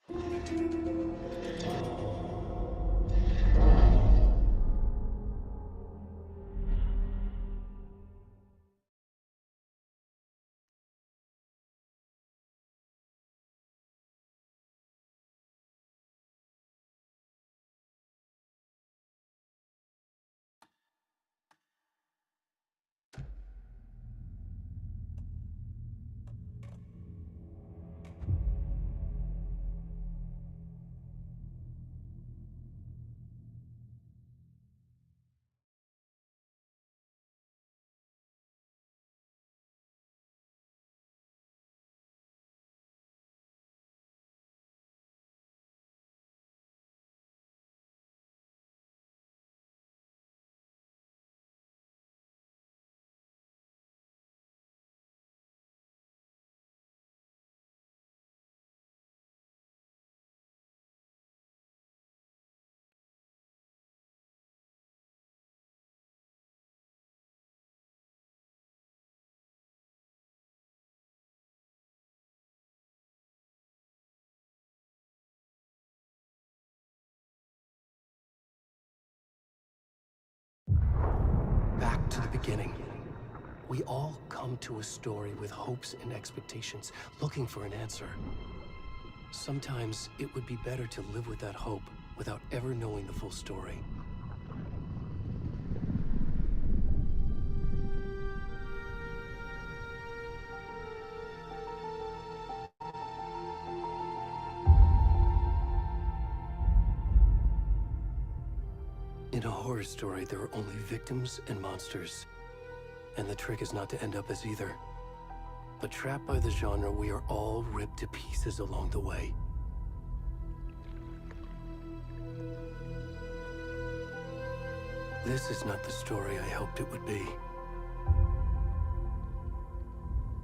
Back to the beginning. We all come to a story with hopes and expectations, looking for an answer. Sometimes it would be better to live with that hope without ever knowing the full story. In a horror story, there are only victims and monsters. And the trick is not to end up as either. But trapped by the genre, we are all ripped to pieces along the way. This is not the story I hoped it would be.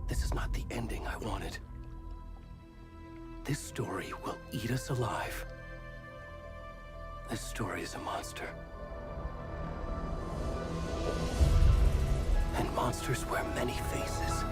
This is not the ending I wanted. This story will eat us alive. This story is a monster. And monsters wear many faces.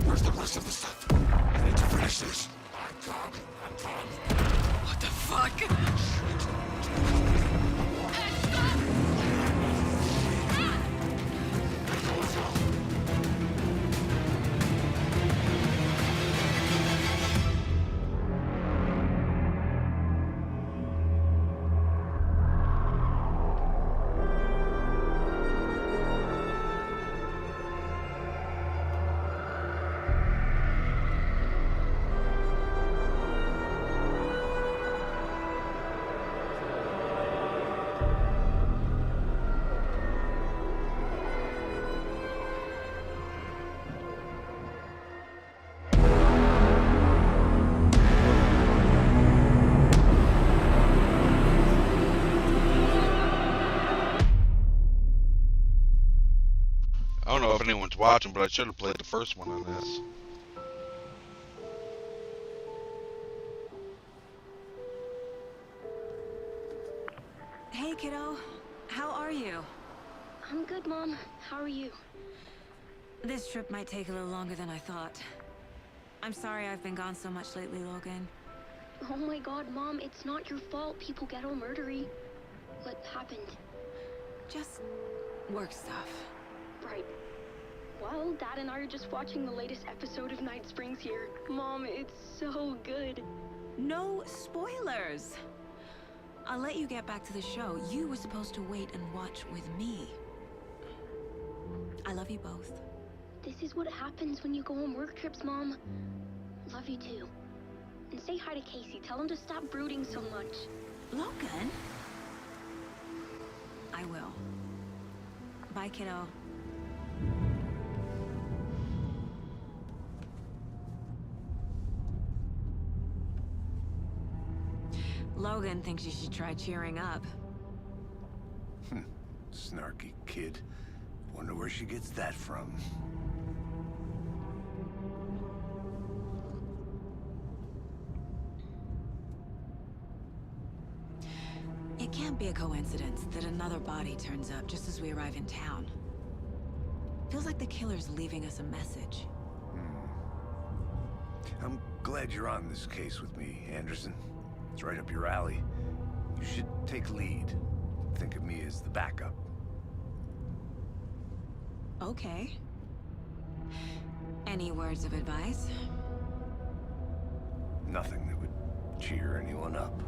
Where's the rest of the stuff? I need to finish this. What the fuck? I don't know if anyone's watching, but I should have played the first one on this. Hey, kiddo. How are you? I'm good, Mom. How are you? This trip might take a little longer than I thought. I'm sorry I've been gone so much lately, Logan. Oh my god, Mom, it's not your fault people get all murdery. What happened? Just work stuff. Right. Well, Dad and I are just watching the latest episode of Night Springs here. Mom, it's so good. No spoilers! I'll let you get back to the show. You were supposed to wait and watch with me. I love you both. This is what happens when you go on work trips, Mom. Love you too. And say hi to Casey. Tell him to stop brooding so much. Logan? I will. Bye, kiddo. Logan thinks you should try cheering up. Snarky kid. Wonder where she gets that from. It can't be a coincidence that another body turns up just as we arrive in town. Feels like the killer's leaving us a message. I'm glad you're on this case with me, Anderson. It's right up your alley. You should take lead. Think of me as the backup. Okay. Any words of advice? Nothing that would cheer anyone up.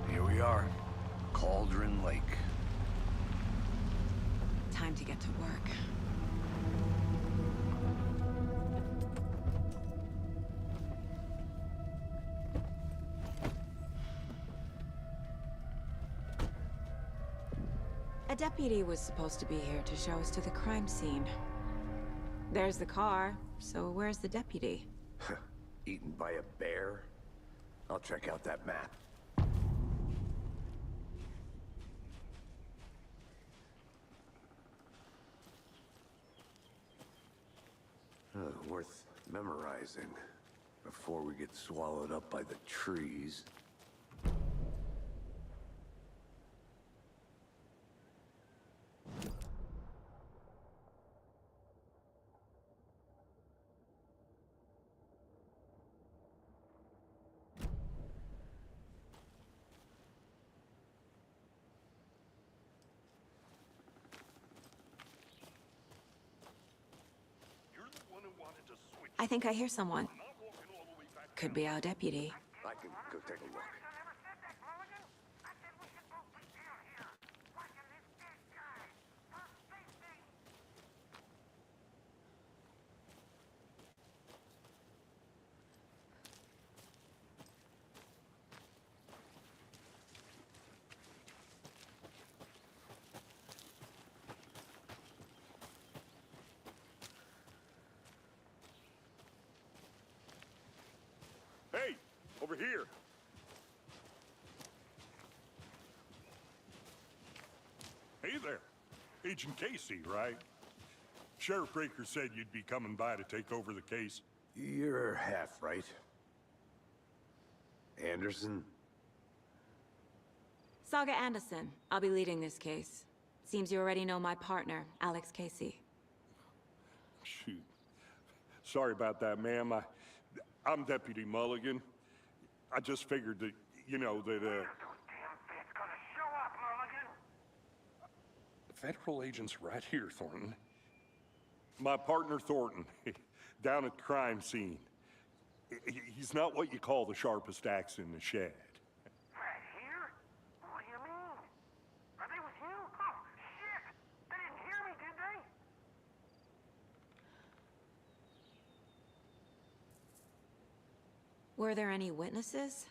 Here we are. Cauldron Lake. Time to get to work. A deputy was supposed to be here to show us to the crime scene. There's the car, so where's the deputy? Eaten by a bear? I'll check out that map. Worth memorizing before we get swallowed up by the trees. I think I hear someone. Could be our deputy. I can go take a look. Hey, over here. Hey there. Agent Casey, right? Sheriff Breaker said you'd be coming by to take over the case. You're half right. Anderson? Saga Anderson. I'll be leading this case. Seems you already know my partner, Alex Casey. Shoot. Sorry about that, ma'am. I'm Deputy Mulligan. I just figured that, you know, that, Federal agent's right here, Thornton. My partner, Thornton, down at the crime scene. He's not what you call the sharpest axe in the shed. Right here? What do you mean? Are they with you? Oh, shit! They didn't hear me, did they? Were there any witnesses?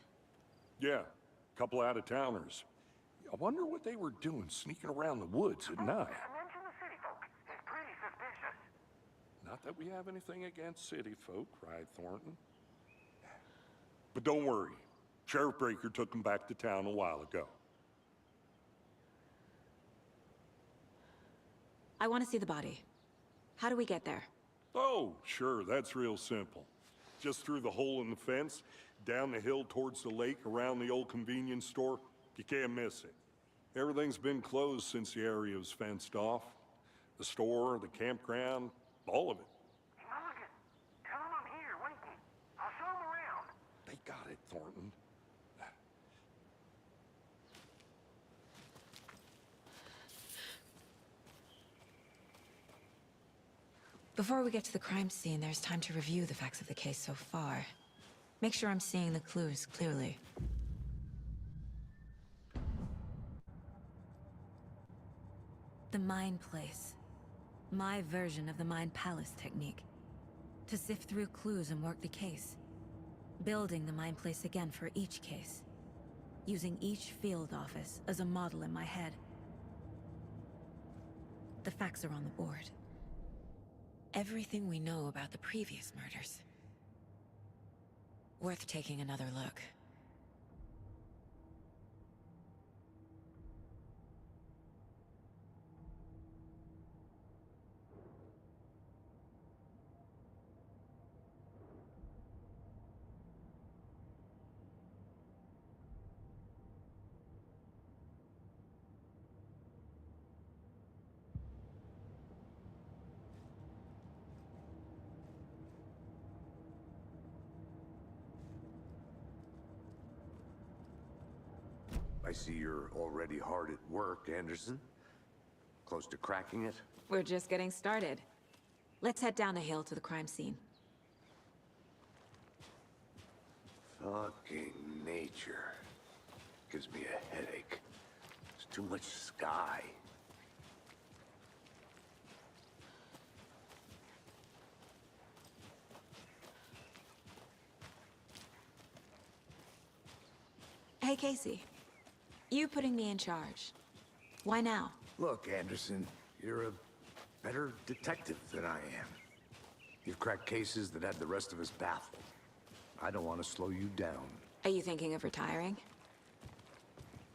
Yeah, a couple out-of-towners. I wonder what they were doing sneaking around the woods at night. Mention the city folk. It's pretty suspicious. Not that we have anything against city folk, cried Thornton. But don't worry. Sheriff Breaker took them back to town a while ago. I want to see the body. How do we get there? Oh, sure, that's real simple. Just through the hole in the fence, down the hill towards the lake, around the old convenience store. You can't miss it. Everything's been closed since the area was fenced off. The store, the campground, all of it. Mulligan, tell them I'm here, waiting. I'll show them around. They got it, Thornton. Before we get to the crime scene, there's time to review the facts of the case so far. Make sure I'm seeing the clues clearly. The Mind Place. My version of the Mind Palace technique. To sift through clues and work the case. Building the Mind Place again for each case. Using each field office as a model in my head. The facts are on the board. Everything we know about the previous murders. Worth taking another look. I see you're already hard at work, Anderson. Close to cracking it? We're just getting started. Let's head down the hill to the crime scene. Fucking nature. Gives me a headache. There's too much sky. Hey, Casey. You putting me in charge. Why now? Look, Anderson, you're a better detective than I am. You've cracked cases that had the rest of us baffled. I don't want to slow you down. Are you thinking of retiring?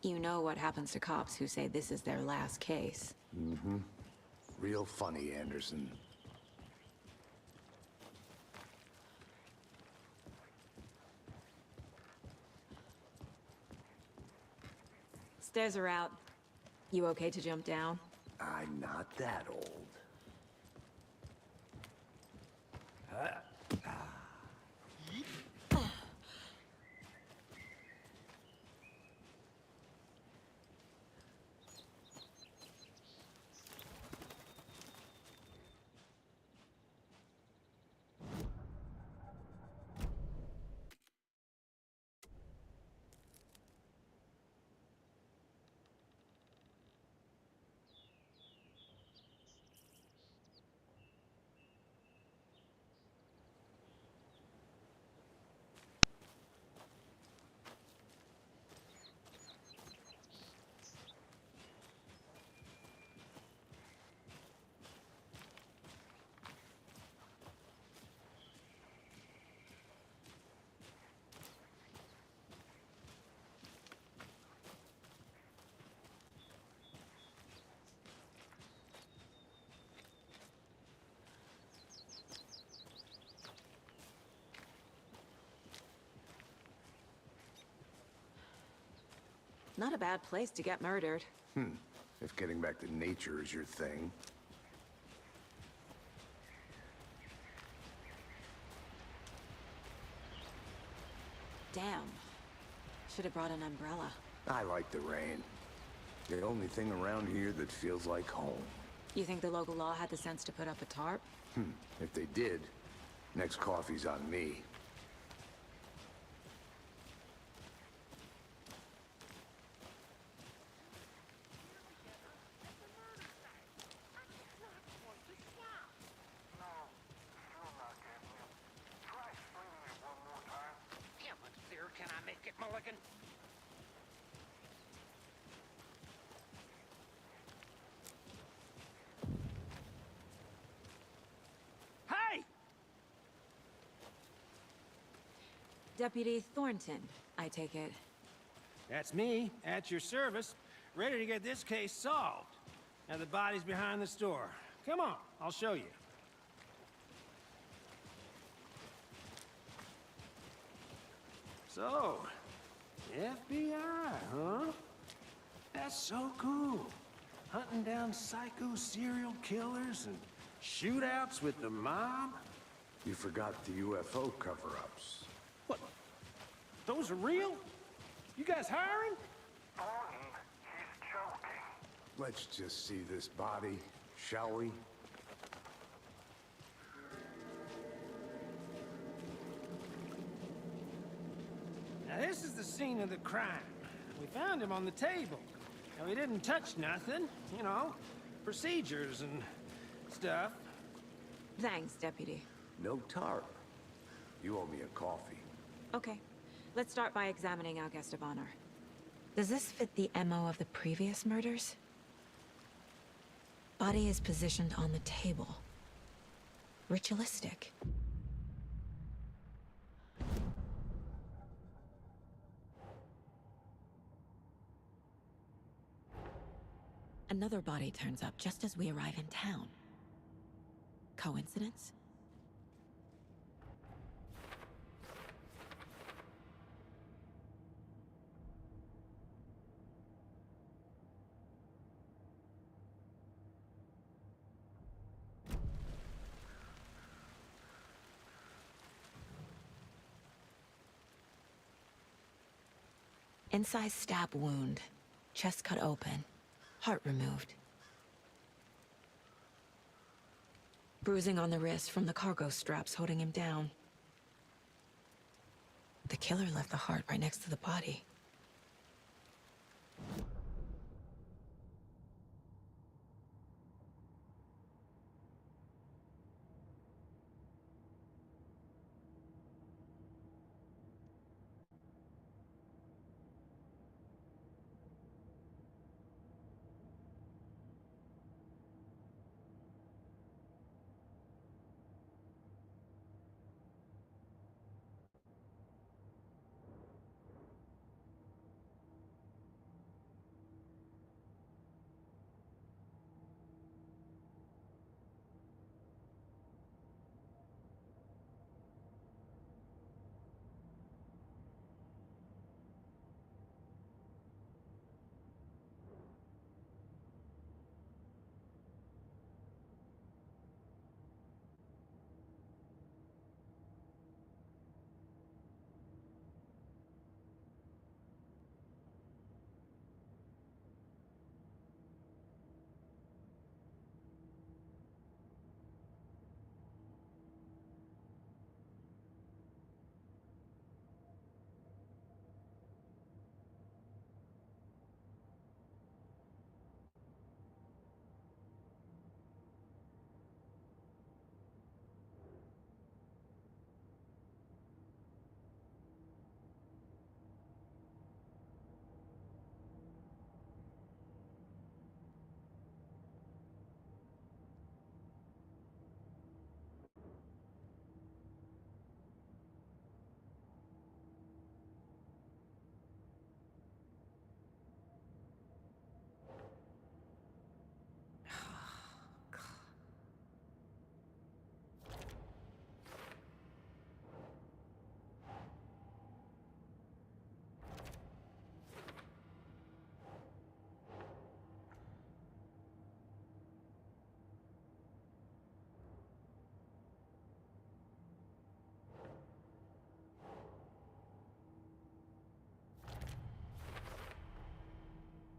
You know what happens to cops who say this is their last case. Mm-hmm. Real funny, Anderson. Stairs are out. You okay to jump down? I'm not that old. Not a bad place to get murdered. If getting back to nature is your thing. Damn. Should have brought an umbrella. I like the rain. The only thing around here that feels like home. You think the local law had the sense to put up a tarp? If they did, next coffee's on me. Can I make it, Mulligan? Hey! Deputy Thornton, I take it. That's me, at your service, ready to get this case solved. Now the body's behind the store. Come on, I'll show you. So, FBI, huh? That's so cool. Hunting down psycho serial killers and shootouts with the mob. You forgot the UFO cover-ups. What? Those are real? You guys hiring? Thornton, he's joking. Let's just see this body, shall we? Now this is the scene of the crime. We found him on the table. Now he didn't touch nothing, you know, procedures and stuff. Thanks, Deputy. No tarp. You owe me a coffee. Okay. Let's start by examining our guest of honor. Does this fit the MO of the previous murders? Body is positioned on the table. Ritualistic. Another body turns up just as we arrive in town. Coincidence? Incised stab wound. Chest cut open. Heart removed. Bruising on the wrist from the cargo straps holding him down. The killer left the heart right next to the body.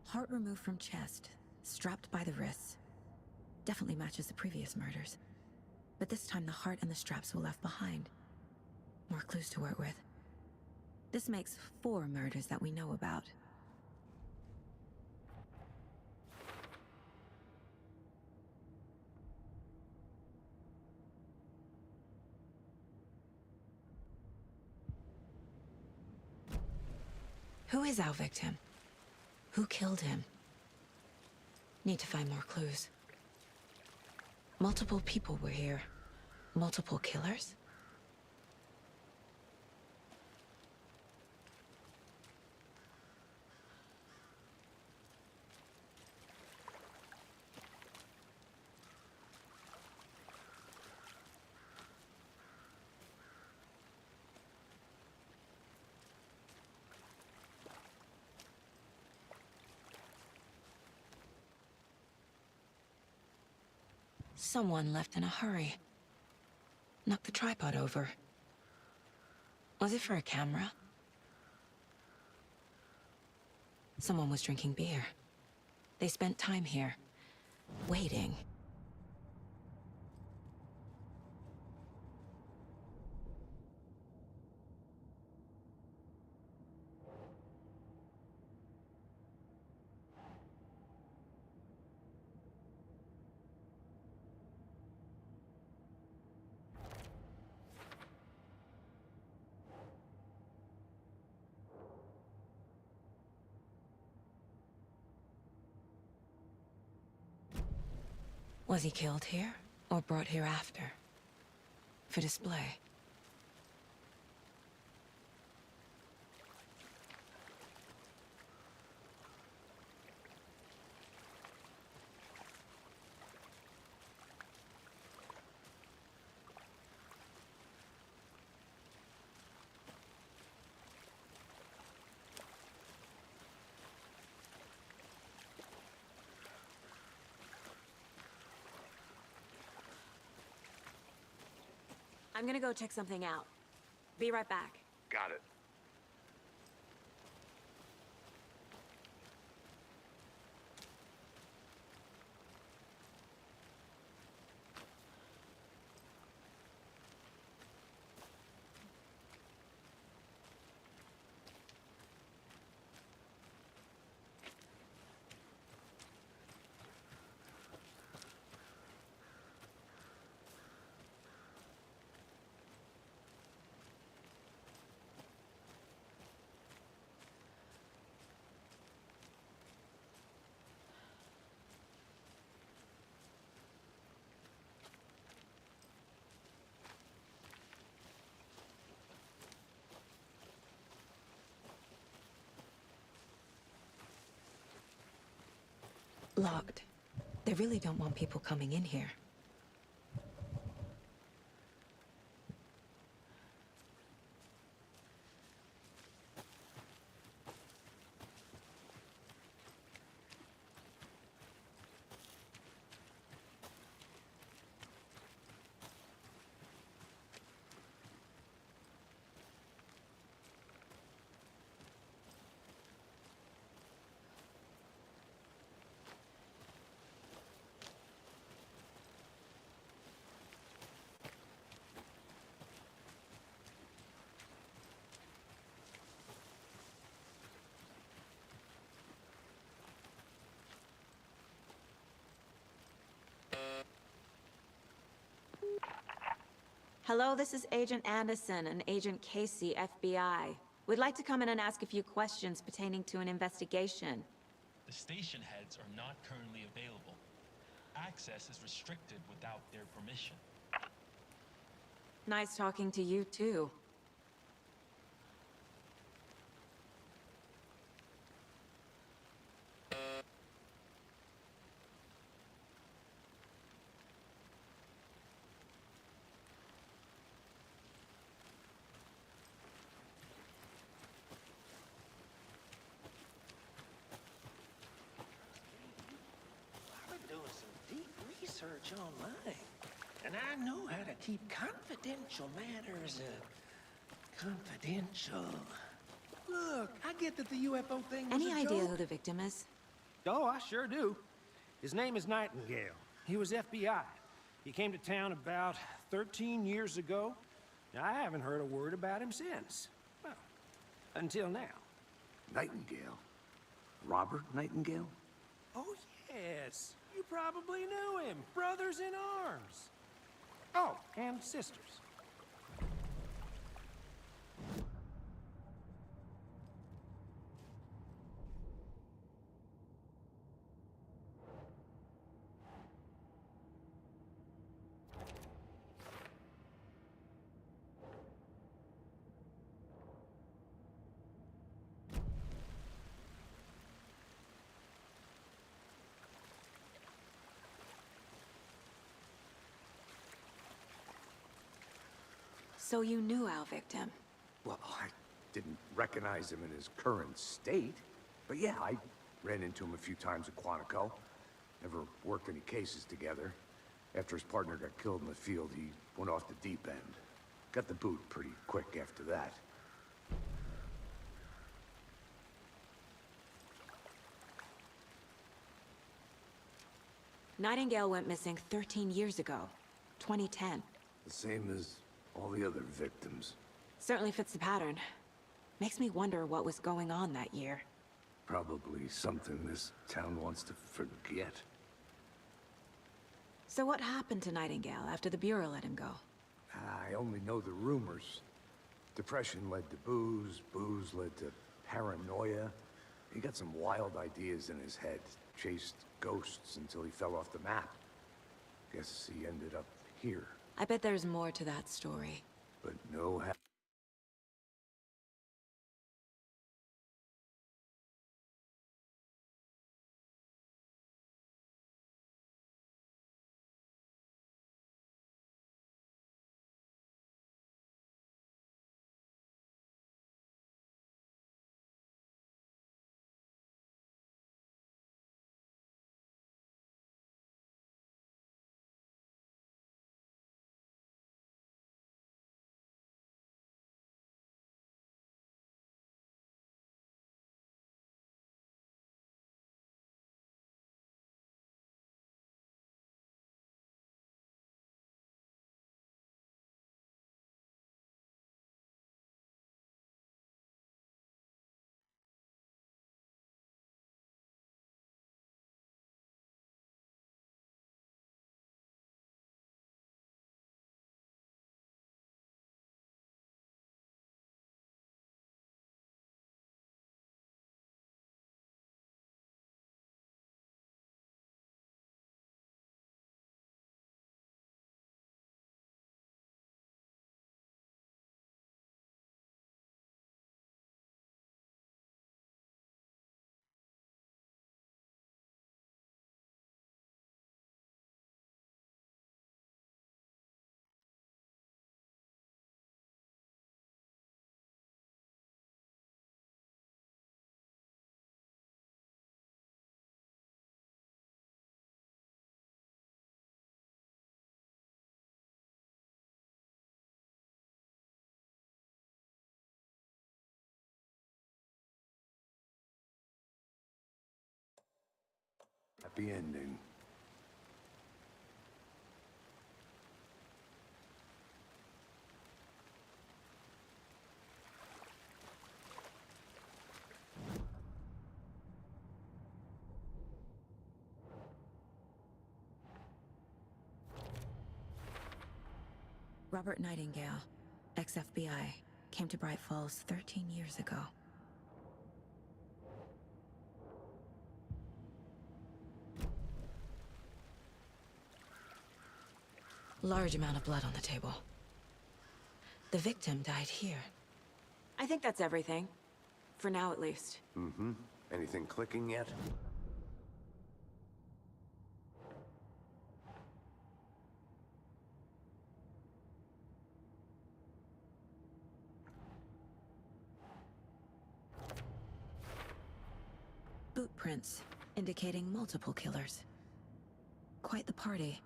Heart removed from chest, strapped by the wrists. Definitely matches the previous murders. But this time the heart and the straps were left behind. More clues to work with. This makes 4 murders that we know about. Who is our victim? Who killed him? Need to find more clues. Multiple people were here. Multiple killers? Someone left in a hurry. Knocked the tripod over. Was it for a camera? Someone was drinking beer. They spent time here, waiting. Was he killed here, or brought here after? For display? I'm gonna go check something out. Be right back. Got it. Locked. They really don't want people coming in here. Hello, this is Agent Anderson and Agent Casey, FBI. We'd like to come in and ask a few questions pertaining to an investigation. The station heads are not currently available. Access is restricted without their permission. Nice talking to you, too. Research online, and I know how to keep confidential matters confidential. Look, I get that the UFO thing was Any a idea joke. who the victim is? Oh, I sure do. His name is Nightingale. He was FBI. He came to town about 13 years ago. I haven't heard a word about him since. Well, until now. Nightingale? Robert Nightingale? Oh, yes. You probably knew him. Brothers in arms. Oh, and sisters. So you knew our victim? Well, I didn't recognize him in his current state. But yeah, I ran into him a few times at Quantico. Never worked any cases together. After his partner got killed in the field, he went off the deep end. Got the boot pretty quick after that. Nightingale went missing 13 years ago, 2010. The same as all the other victims. Certainly fits the pattern. Makes me wonder what was going on that year. Probably something this town wants to forget. So what happened to Nightingale after the Bureau let him go? I only know the rumors. Depression led to booze, booze led to paranoia. He got some wild ideas in his head, chased ghosts until he fell off the map. Guess he ended up here. I bet there's more to that story. But no happy ending. Robert Nightingale, ex-FBI, came to Bright Falls 13 years ago. Large amount of blood on the table. The victim died here. I think that's everything. For now, at least. Mm-hmm. Anything clicking yet? Boot prints, indicating multiple killers. Quite the party.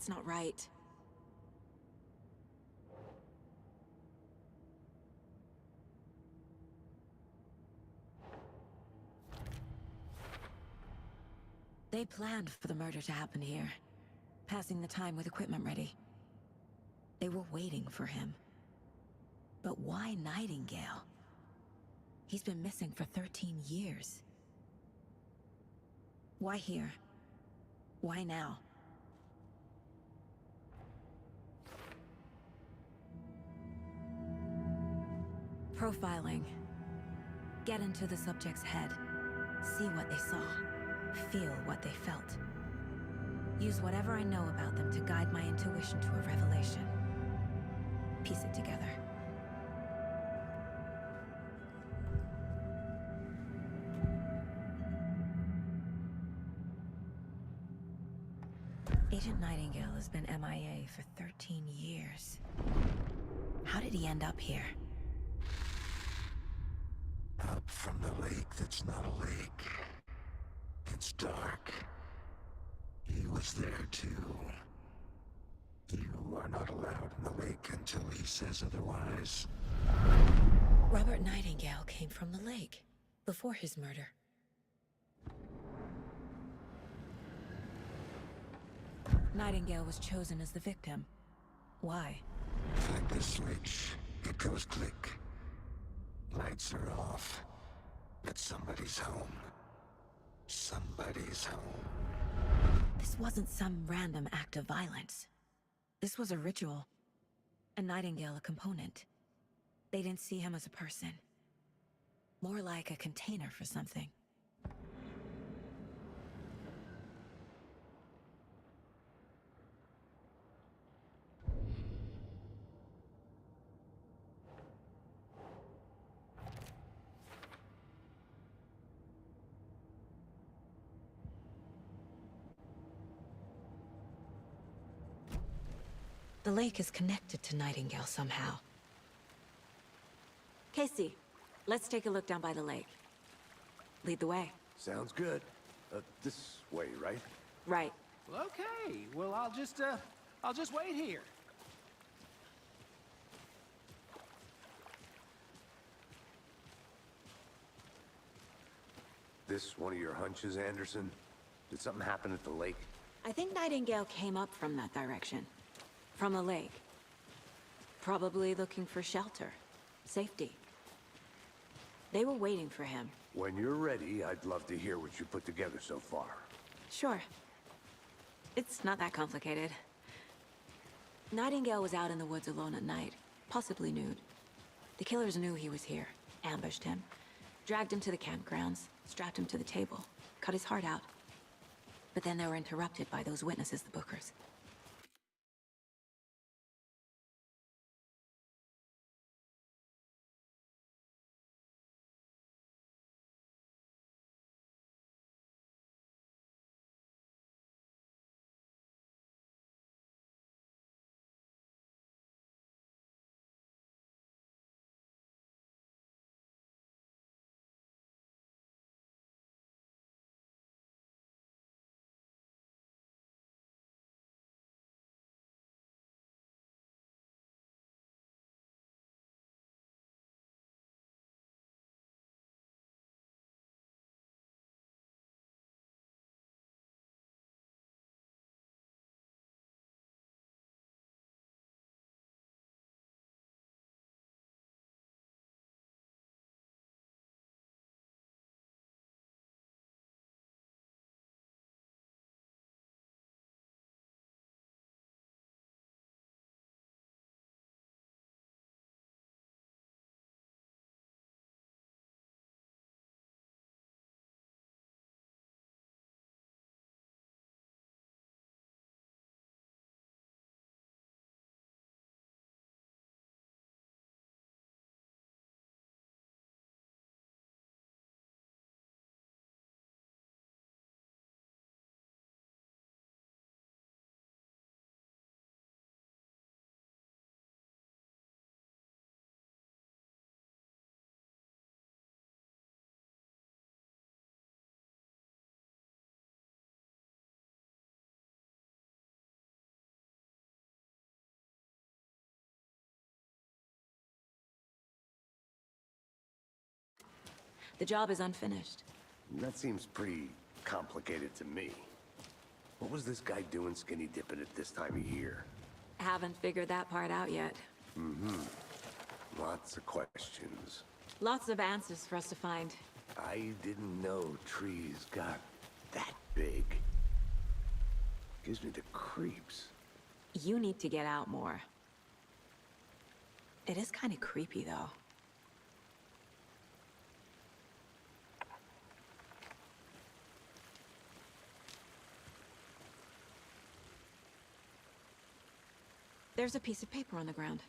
That's not right. They planned for the murder to happen here, passing the time with equipment ready. They were waiting for him. But why Nightingale? He's been missing for 13 years. Why here? Why now? Profiling. Get into the subject's head. See what they saw. Feel what they felt. Use whatever I know about them to guide my intuition to a revelation. Piece it together. Agent Nightingale has been MIA for 13 years. How did he end up here? Up from the lake that's not a lake. It's dark. He was there too. You are not allowed in the lake until he says otherwise. Robert Nightingale came from the lake, before his murder. Nightingale was chosen as the victim. Why? Flick the switch, it goes click. Lights are off, but somebody's home. Somebody's home. This wasn't some random act of violence. This was a ritual. And Nightingale a component. They didn't see him as a person. More like a container for something. The lake is connected to Nightingale somehow. Casey, let's take a look down by the lake. Lead the way. Sounds good. This way, right? Right. Well, okay. Well, I'll just wait here. This one of your hunches, Anderson? Did something happen at the lake? I think Nightingale came up from that direction. From the lake. Probably looking for shelter. Safety. They were waiting for him. When you're ready, I'd love to hear what you put together so far. Sure. It's not that complicated. Nightingale was out in the woods alone at night, possibly nude. The killers knew he was here, ambushed him, dragged him to the campgrounds, strapped him to the table, cut his heart out. But then they were interrupted by those witnesses, the Bookers. The job is unfinished. That seems pretty complicated to me. What was this guy doing skinny dipping at this time of year? Haven't figured that part out yet. Lots of questions. Lots of answers for us to find. I didn't know trees got that big. Gives me the creeps. You need to get out more. It is kind of creepy, though. There's a piece of paper on the ground.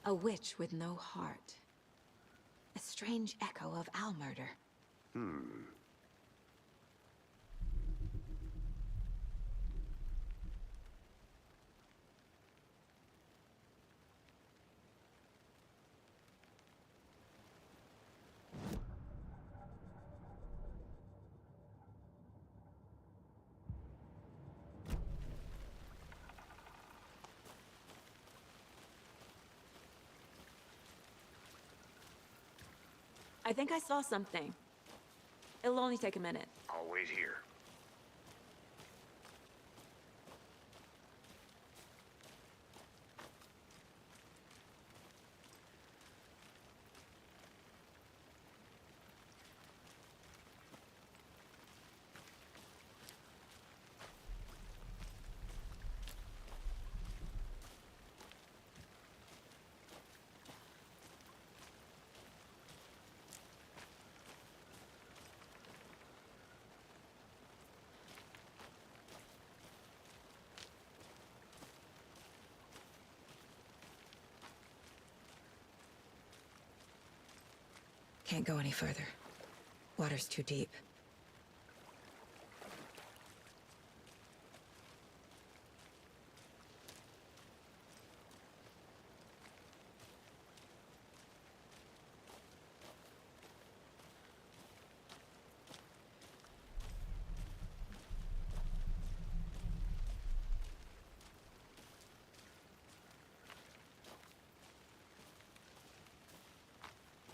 A witch with no heart. A strange echo of owl murder. I think I saw something. It'll only take a minute. I'll wait here. Can't go any further. Water's too deep.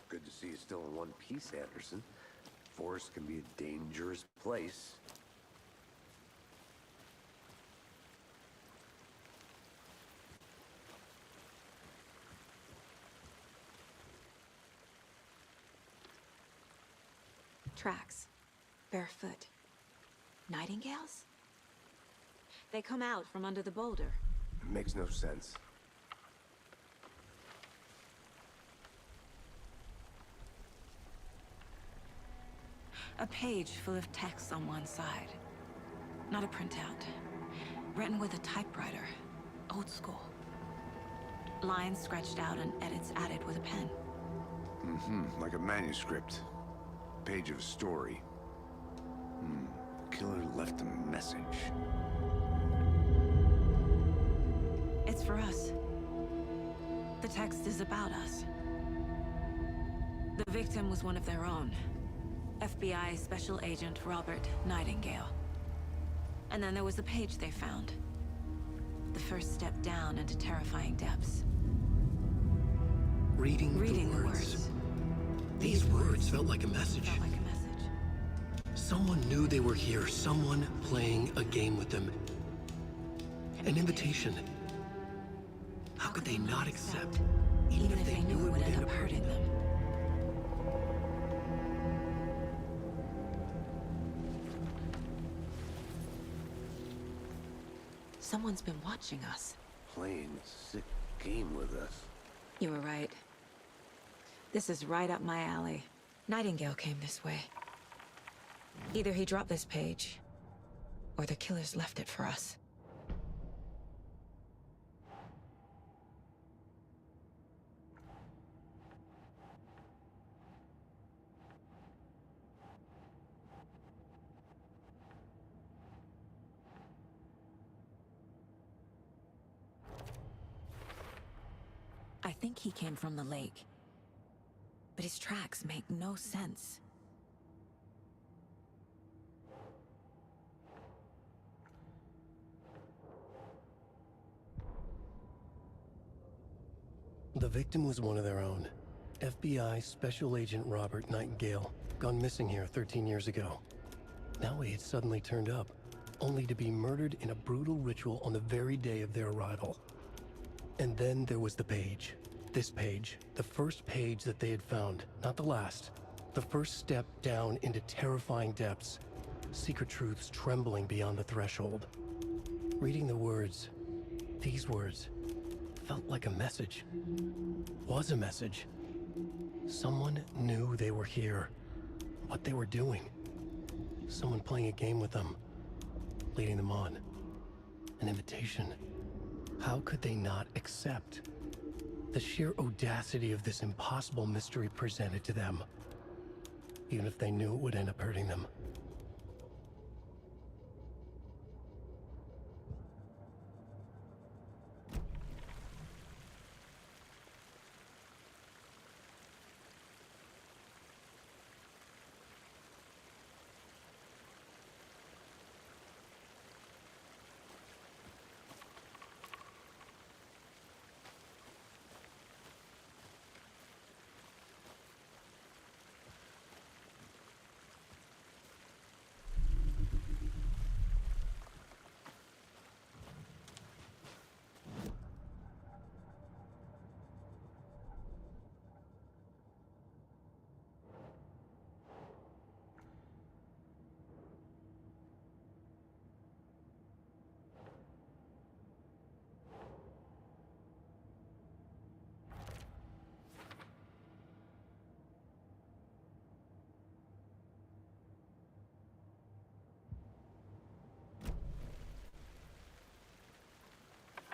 Good to see you still in one piece, Anderson. Forest can be a dangerous place. Tracks. Barefoot. Nightingales? They come out from under the boulder. It makes no sense. A page full of text on one side. Not a printout. Written with a typewriter. Old school. Lines scratched out and edits added with a pen. Like a manuscript. Page of a story. The killer left a message. It's for us. The text is about us. The victim was one of their own. FBI Special Agent Robert Nightingale. And then there was the page they found. The first step down into terrifying depths. Reading the words. These words felt like a message. Someone knew they were here. Someone playing a game with them. An invitation. How could they not accept, even if they knew it would end up hurting them? Someone's been watching us. Playing a sick game with us. You were right. This is right up my alley. Nightingale came this way. Either he dropped this page, or the killers left it for us. I think he came from the lake. But his tracks make no sense. The victim was one of their own. FBI Special Agent Robert Nightingale, gone missing here 13 years ago. Now he had suddenly turned up, only to be murdered in a brutal ritual on the very day of their arrival. And then there was the page. This page, the first page that they had found, not the last. The first step down into terrifying depths. Secret truths trembling beyond the threshold. Reading the words, these words, felt like a message. Was a message. Someone knew they were here. What they were doing. Someone playing a game with them. Leading them on. An invitation. How could they not accept? The sheer audacity of this impossible mystery presented to them. Even if they knew it would end up hurting them.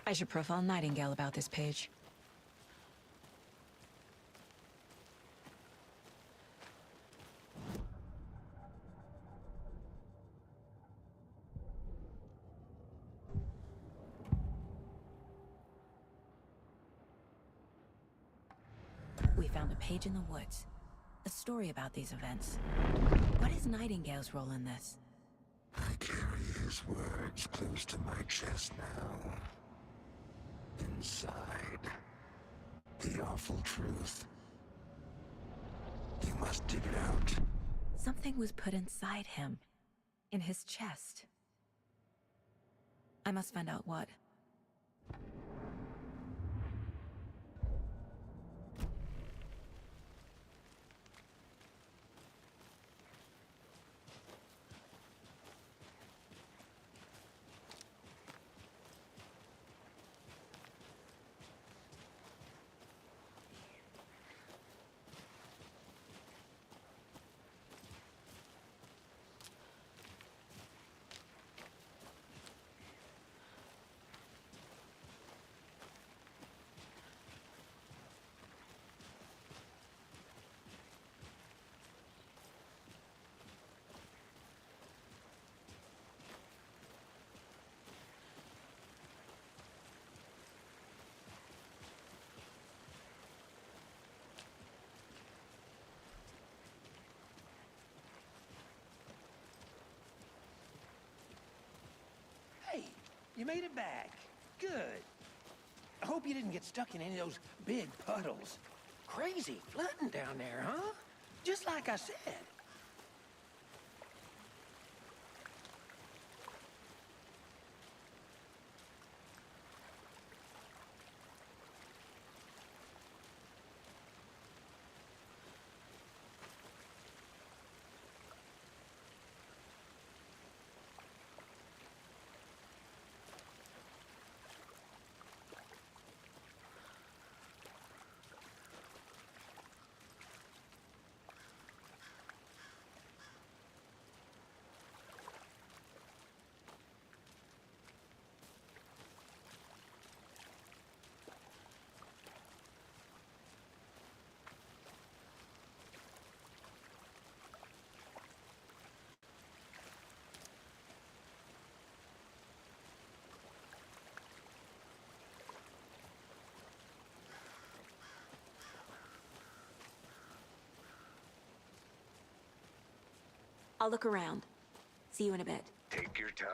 I should profile Nightingale about this page. We found a page in the woods. A story about these events. What is Nightingale's role in this? I carry his words close to my chest now. Inside, the awful truth. You must dig it out. Something was put inside him. In his chest. I must find out what. Hey, you made it back. Good. I hope you didn't get stuck in any of those big puddles. Crazy flooding down there, huh? Just like I said. I'll look around. See you in a bit. Take your time.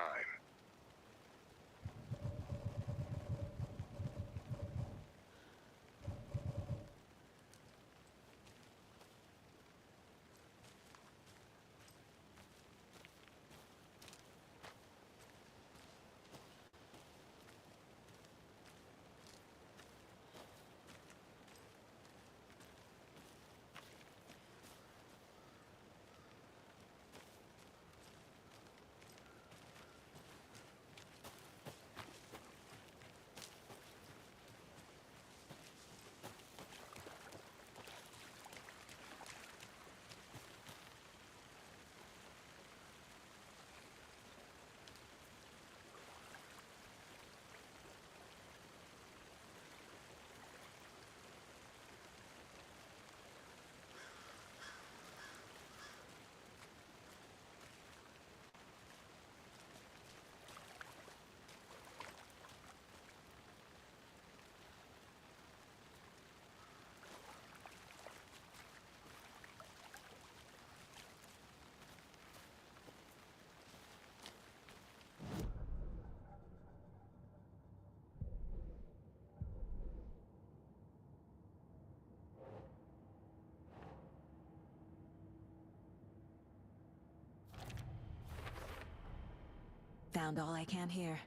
Found all I can here.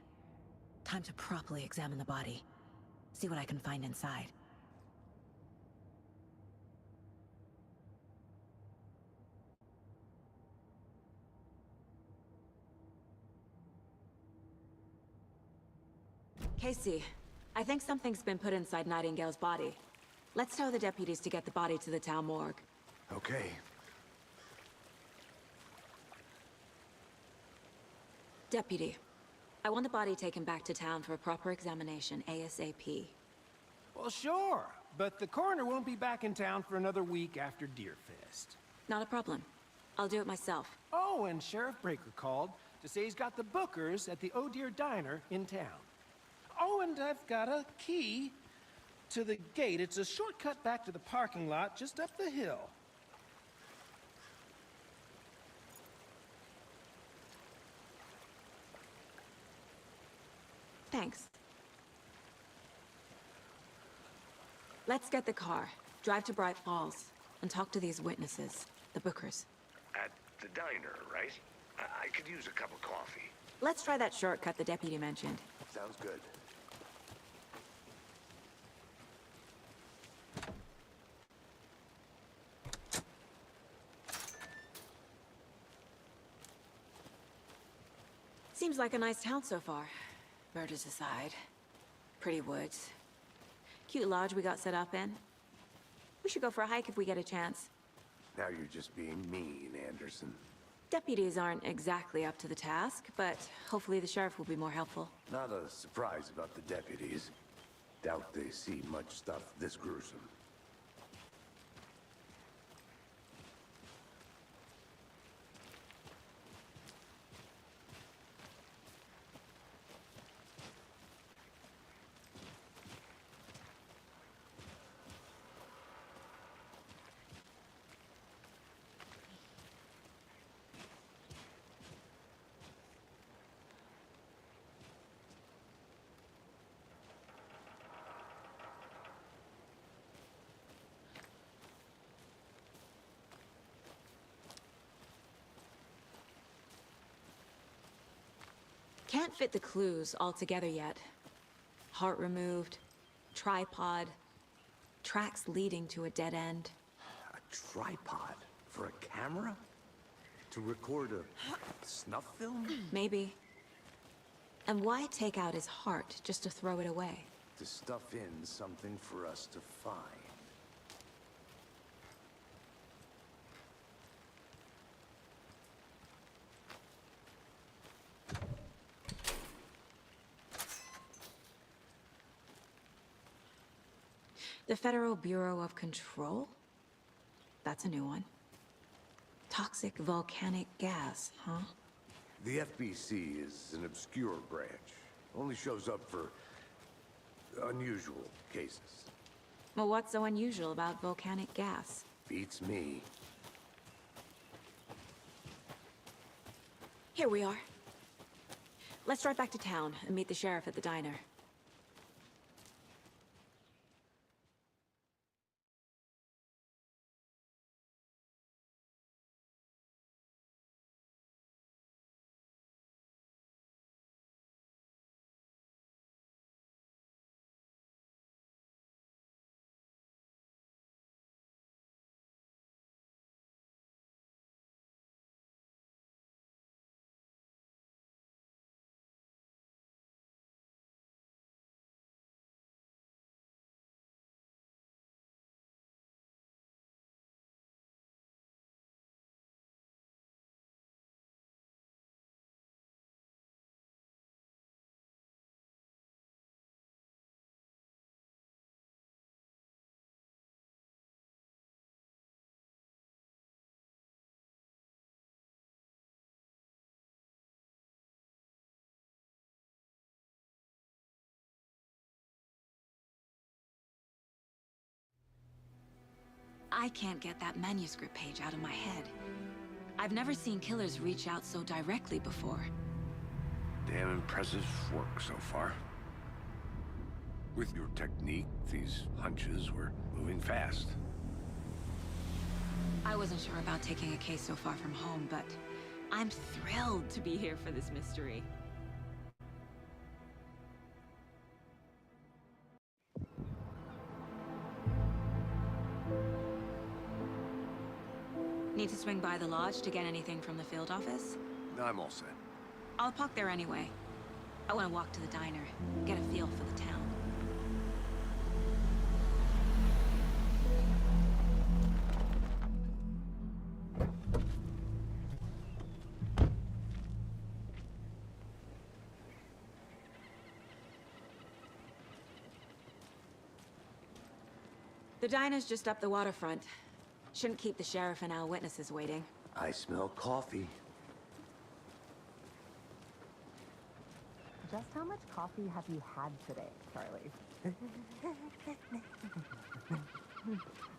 Time to properly examine the body. See what I can find inside. Casey, I think something's been put inside Nightingale's body. Let's tell the deputies to get the body to the town morgue. Okay. Deputy, I want the body taken back to town for a proper examination ASAP. Well, sure, but the coroner won't be back in town for another week after Deerfest. Not a problem. I'll do it myself. Oh, and Sheriff Breaker called to say he's got the Bookers at the Oh Dear Diner in town. Oh, and I've got a key to the gate. It's a shortcut back to the parking lot just up the hill. Thanks. Let's get the car, drive to Bright Falls, and talk to these witnesses, the Bookers. At the diner, right? I could use a cup of coffee. Let's try that shortcut the deputy mentioned. Sounds good. Seems like a nice town so far. Murders aside. Pretty woods. Cute lodge we got set up in. We should go for a hike if we get a chance. Now you're just being mean, Anderson. Deputies aren't exactly up to the task, but hopefully the sheriff will be more helpful. Not a surprise about the deputies. Doubt they see much stuff this gruesome. Can't fit the clues all together yet. Heart removed, tripod, tracks leading to a dead end. A tripod? For a camera? To record a snuff film? Maybe. And why take out his heart just to throw it away? To stuff in something for us to find. The Federal Bureau of Control? That's a new one. Toxic volcanic gas, huh? The FBC is an obscure branch. Only shows up for unusual cases. Well, what's so unusual about volcanic gas? Beats me. Here we are. Let's drive back to town and meet the sheriff at the diner. I can't get that manuscript page out of my head. I've never seen killers reach out so directly before. Damn impressive work so far. With your technique, these hunches were moving fast. I wasn't sure about taking a case so far from home, but I'm thrilled to be here for this mystery. Need to swing by the lodge to get anything from the field office? No, I'm all set. I'll park there anyway. I want to walk to the diner, get a feel for the town. The diner's just up the waterfront. Shouldn't keep the sheriff and our witnesses waiting. I smell coffee. Just how much coffee have you had today, Charlie?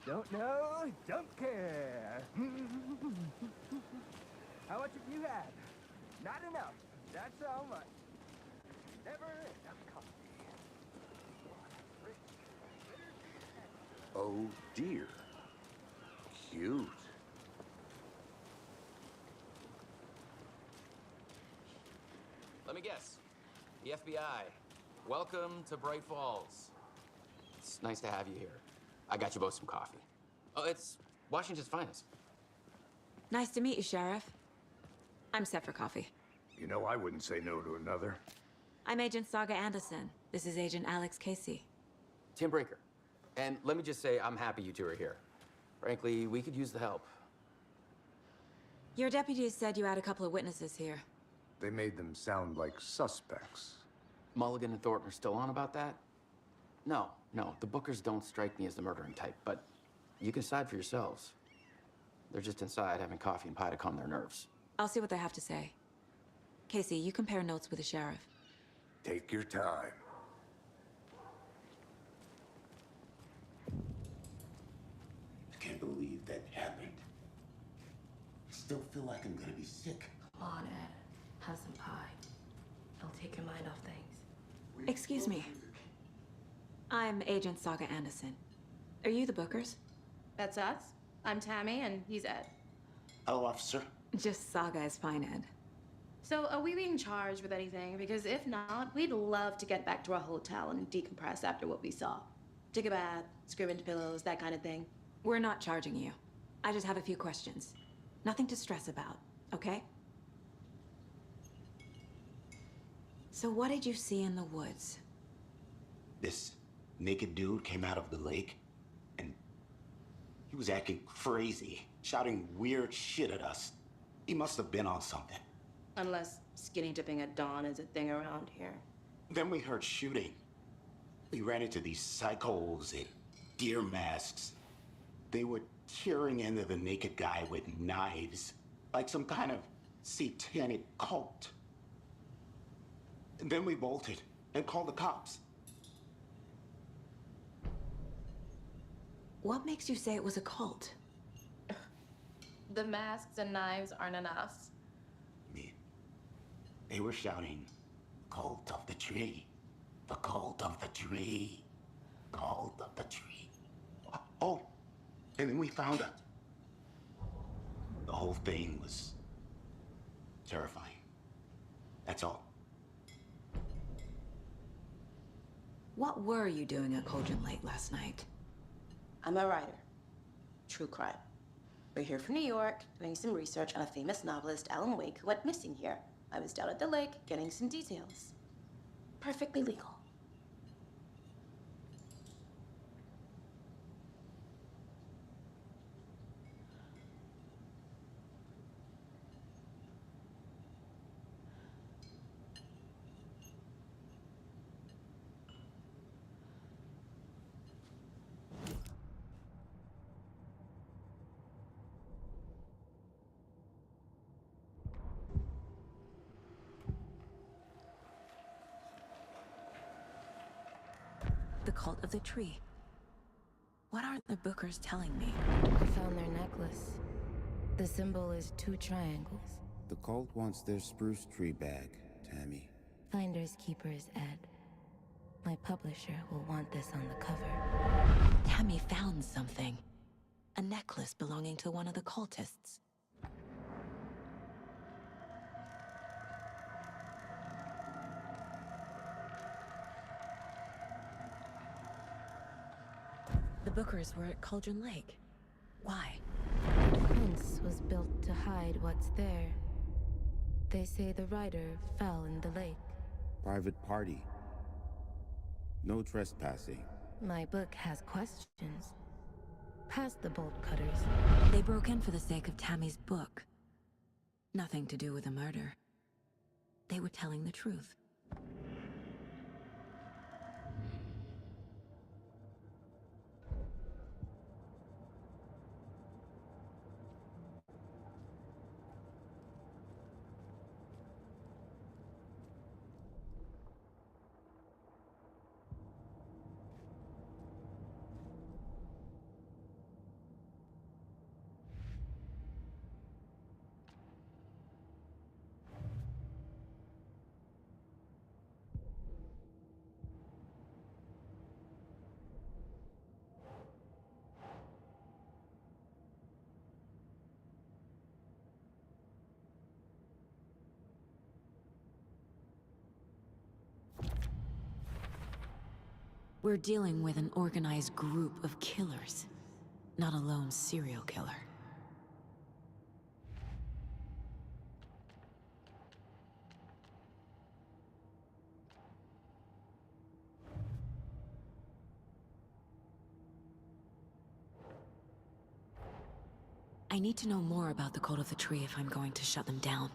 Don't know, don't care. How much have you had? Not enough. That's how much. Never enough coffee. Oh dear. Cute. Let me guess. The FBI. Welcome to Bright Falls. It's nice to have you here. I got you both some coffee. Oh, it's Washington's finest. Nice to meet you, Sheriff. I'm set for coffee. You know, I wouldn't say no to another. I'm Agent Saga Anderson. This is Agent Alex Casey. Tim Brinker. And let me just say, I'm happy you two are here. Frankly, we could use the help. Your deputies said you had a couple of witnesses here. They made them sound like suspects. Mulligan and Thornton are still on about that? No, the Bookers don't strike me as the murdering type, but you can decide for yourselves. They're just inside having coffee and pie to calm their nerves. I'll see what they have to say. Casey, you compare notes with the sheriff. Take your time. I can't believe that happened. I still feel like I'm gonna be sick. Come on, Ed. Have some pie. It'll take your mind off things. Excuse me. I'm Agent Saga Anderson. Are you the Bookers? That's us. I'm Tammy, and he's Ed. Hello, officer. Just Saga is fine, Ed. So, are we being charged with anything? Because if not, we'd love to get back to our hotel and decompress after what we saw. Take a bath, scream into pillows, that kind of thing. We're not charging you. I just have a few questions. Nothing to stress about, okay? So what did you see in the woods? This naked dude came out of the lake, and he was acting crazy, shouting weird shit at us. He must have been on something. Unless skinny dipping at dawn is a thing around here. Then we heard shooting. We ran into these psychos in deer masks. They were tearing into the naked guy with knives, like some kind of satanic cult. And then we bolted and called the cops. What makes you say it was a cult? The masks and knives aren't enough. They were shouting, "Cult of the tree. The cult of the tree. Cult of the tree." Oh, and then we found her. The whole thing was terrifying. That's all. What were you doing at Cauldron Lake last night? I'm a writer. True crime. We're here from New York, doing some research on a famous novelist, Alan Wake, who went missing here. I was down at the lake, getting some details. Perfectly legal. The cult of the tree. What are the Bookers telling me? I found their necklace. The symbol is 2 triangles. The cult wants their spruce tree back, Tammy. Finders keepers, Ed. My publisher will want this on the cover. Tammy found something. A necklace belonging to one of the cultists. The Bookers were at Cauldron Lake. Why? The fence was built to hide what's there. They say the writer fell in the lake. Private party. No trespassing. My book has questions. Past the bolt cutters. They broke in for the sake of Tammy's book. Nothing to do with the murder. They were telling the truth. We're dealing with an organized group of killers, not a lone serial killer. I need to know more about the Cult of the Tree if I'm going to shut them down.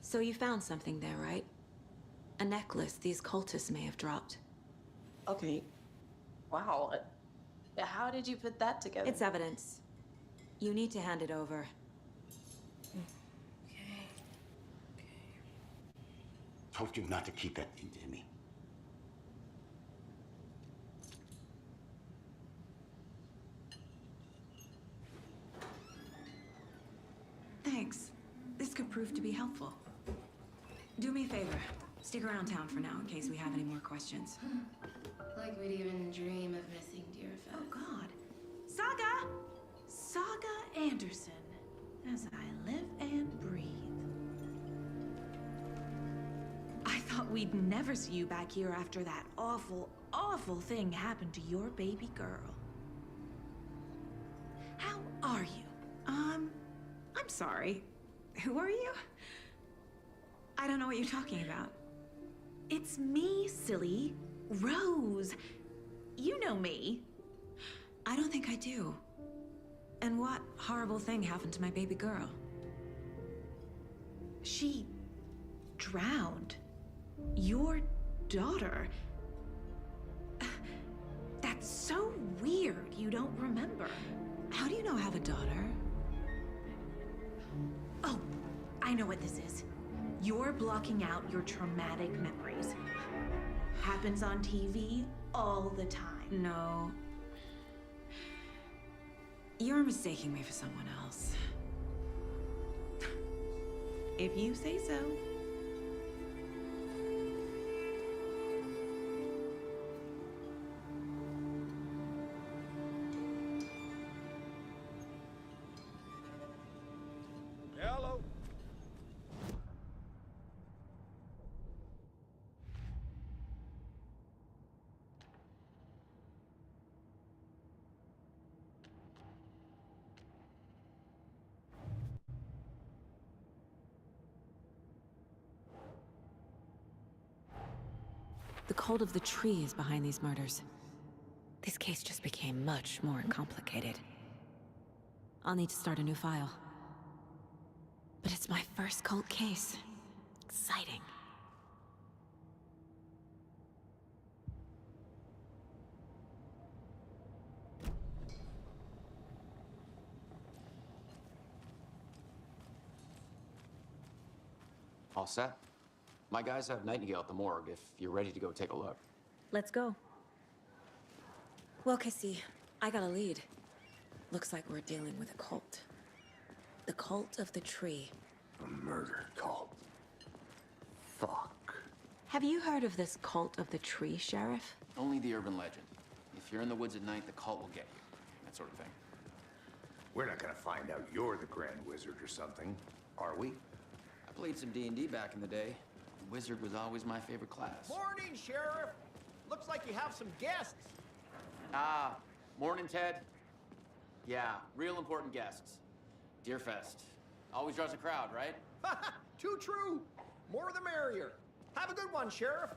So you found something there, right? A necklace these cultists may have dropped. Okay. Wow. How did you put that together? It's evidence. You need to hand it over. Told you not to keep that thing to me. Thanks. This could prove to be helpful. Do me a favor. Stick around town for now in case we have any more questions. Like we'd even dream of missing dear Fez. Oh, God. Saga! Saga Anderson. As I live and breathe. I thought we'd never see you back here after that awful, awful thing happened to your baby girl. How are you? I'm sorry. Who are you? I don't know what you're talking about. It's me, silly. Rose. You know me. I don't think I do. And what horrible thing happened to my baby girl? She drowned. Your daughter. That's so weird you don't remember. How do you know I have a daughter? Oh, I know what this is. You're blocking out your traumatic memories. Happens on TV all the time. No. You're mistaking me for someone else. If you say so. Hello. The cult of the tree is behind these murders. This case just became much more complicated. I'll need to start a new file. But it's my first cult case. Exciting. All set? My guys have Nightingale at the morgue if you're ready to go take a look. Let's go. Well, Cassie, I got a lead. Looks like we're dealing with a cult. The cult of the tree. A murder cult. Fuck. Have you heard of this cult of the tree, Sheriff? Only the urban legend. If you're in the woods at night, the cult will get you. That sort of thing. We're not gonna find out you're the Grand Wizard or something, are we? I played some D&D back in the day. Wizard was always my favorite class. Morning, Sheriff. Looks like you have some guests. Ah, morning, Ted. Yeah, real important guests. Deerfest. Always draws a crowd, right? Too true. More the merrier. Have a good one, Sheriff.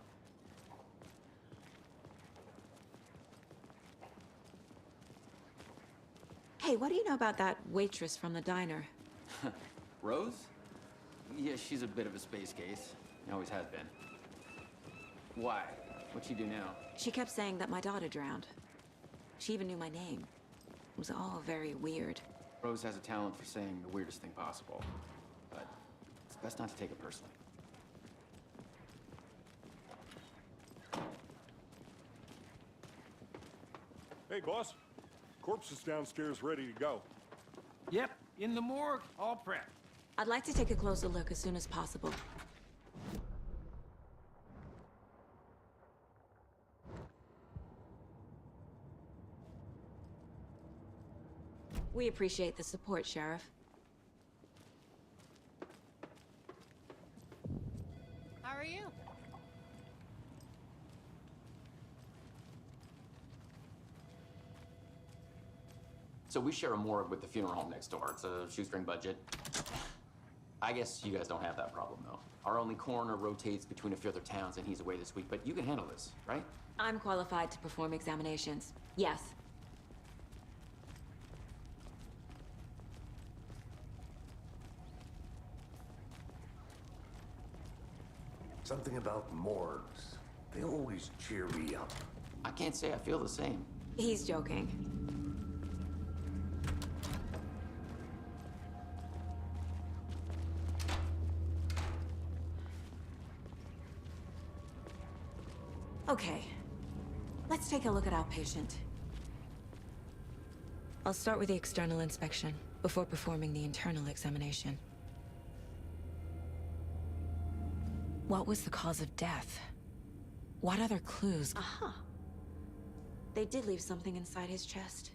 Hey, what do you know about that waitress from the diner? Rose? Yeah, she's a bit of a space case. Always has been. Why? What'd she do now? She kept saying that my daughter drowned. She even knew my name. It was all very weird. Rose has a talent for saying the weirdest thing possible. But it's best not to take it personally. Hey, boss. Corpse is downstairs ready to go. Yep, in the morgue, all prepped. I'd like to take a closer look as soon as possible. We appreciate the support, Sheriff. How are you? So we share a morgue with the funeral home next door. It's a shoestring budget. I guess you guys don't have that problem, though. Our only coroner rotates between a few other towns, and he's away this week, but you can handle this, right? I'm qualified to perform examinations. Yes. Something about morgues. They always cheer me up. I can't say I feel the same. He's joking. Okay, let's take a look at our patient. I'll start with the external inspection before performing the internal examination. What was the cause of death? What other clues? Aha! They did leave something inside his chest.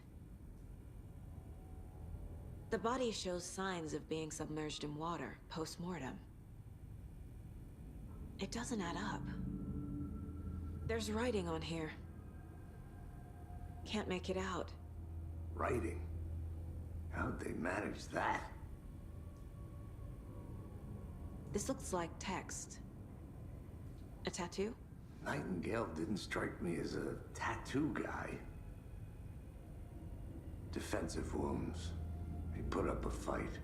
The body shows signs of being submerged in water post-mortem. It doesn't add up. There's writing on here. Can't make it out. Writing? How'd they manage that? This looks like text. A tattoo? Nightingale didn't strike me as a tattoo guy. Defensive wounds. He put up a fight.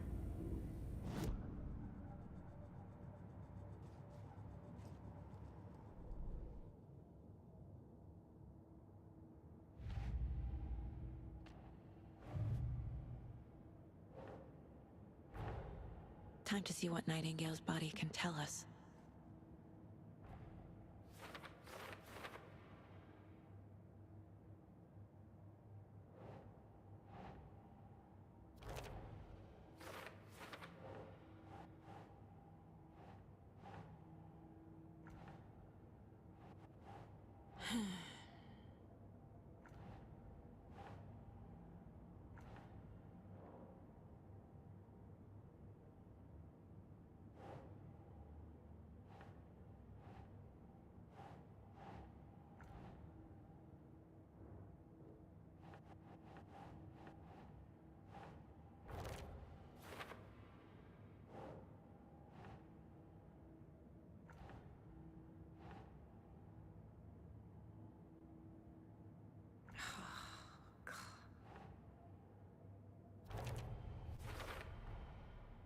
Time to see what Nightingale's body can tell us.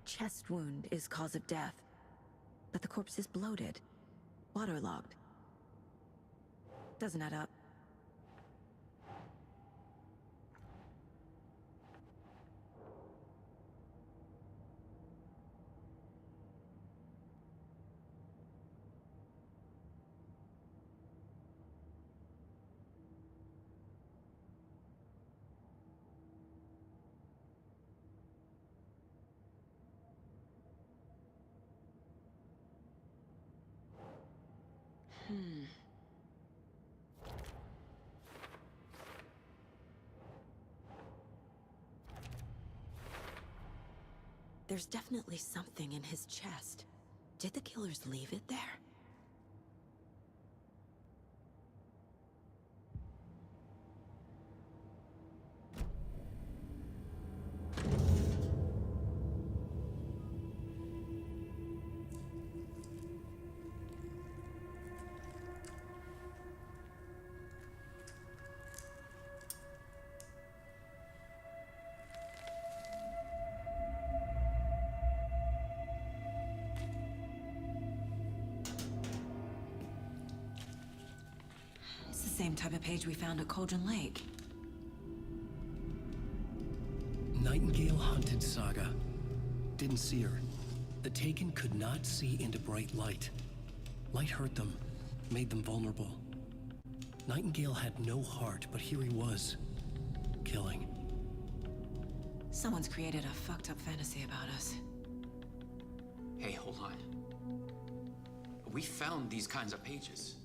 Chest wound is cause of death, but the corpse is bloated, waterlogged. Doesn't add up. There's definitely something in his chest. Did the killers leave it there? Same type of page we found at Cauldron Lake. Nightingale hunted Saga. Didn't see her. The Taken could not see into bright light. Light hurt them, made them vulnerable. Nightingale had no heart, but here he was, killing. Someone's created a fucked up fantasy about us. Hey, hold on. We found these kinds of pages.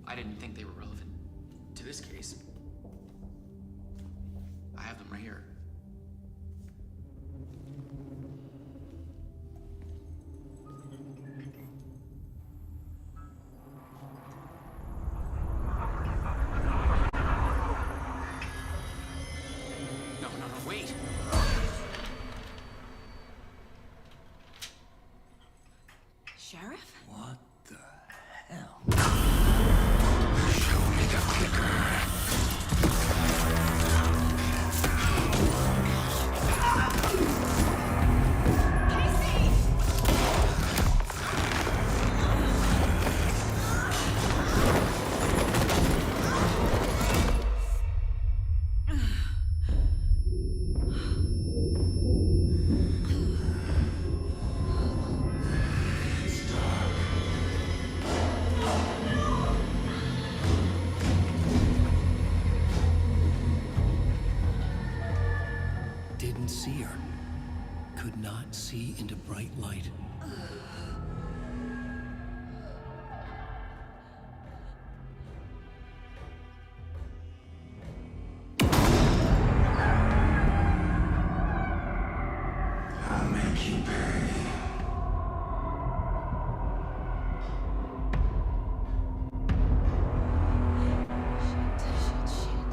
I didn't think they were relevant to this case. I have them right here. No, wait! Sheriff? What the hell? Show me the clicker. Didn't see her. Could not see into bright light. I'll make you pay.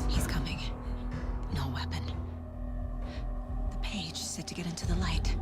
He's coming. No weapon. The page said to get into the light.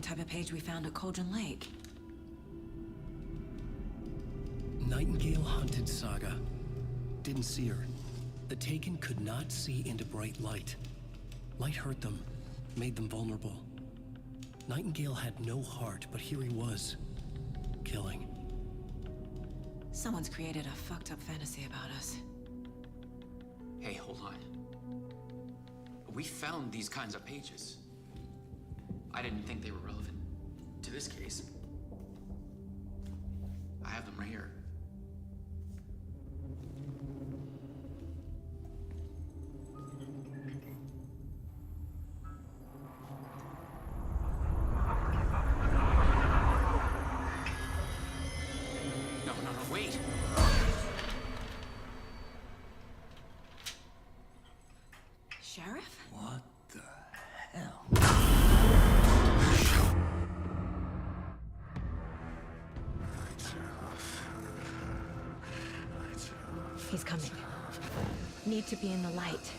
type of page we found at Cauldron Lake. Nightingale hunted Saga. Didn't see her. The Taken could not see into bright light. Light hurt them, made them vulnerable. Nightingale had no heart, but here he was, killing. Someone's created a fucked up fantasy about us. Hey, hold on. We found these kinds of pages. I didn't think they were relevant to this case. I have them right here. No, wait. Sheriff? What the hell? He's coming. Need to be in the light.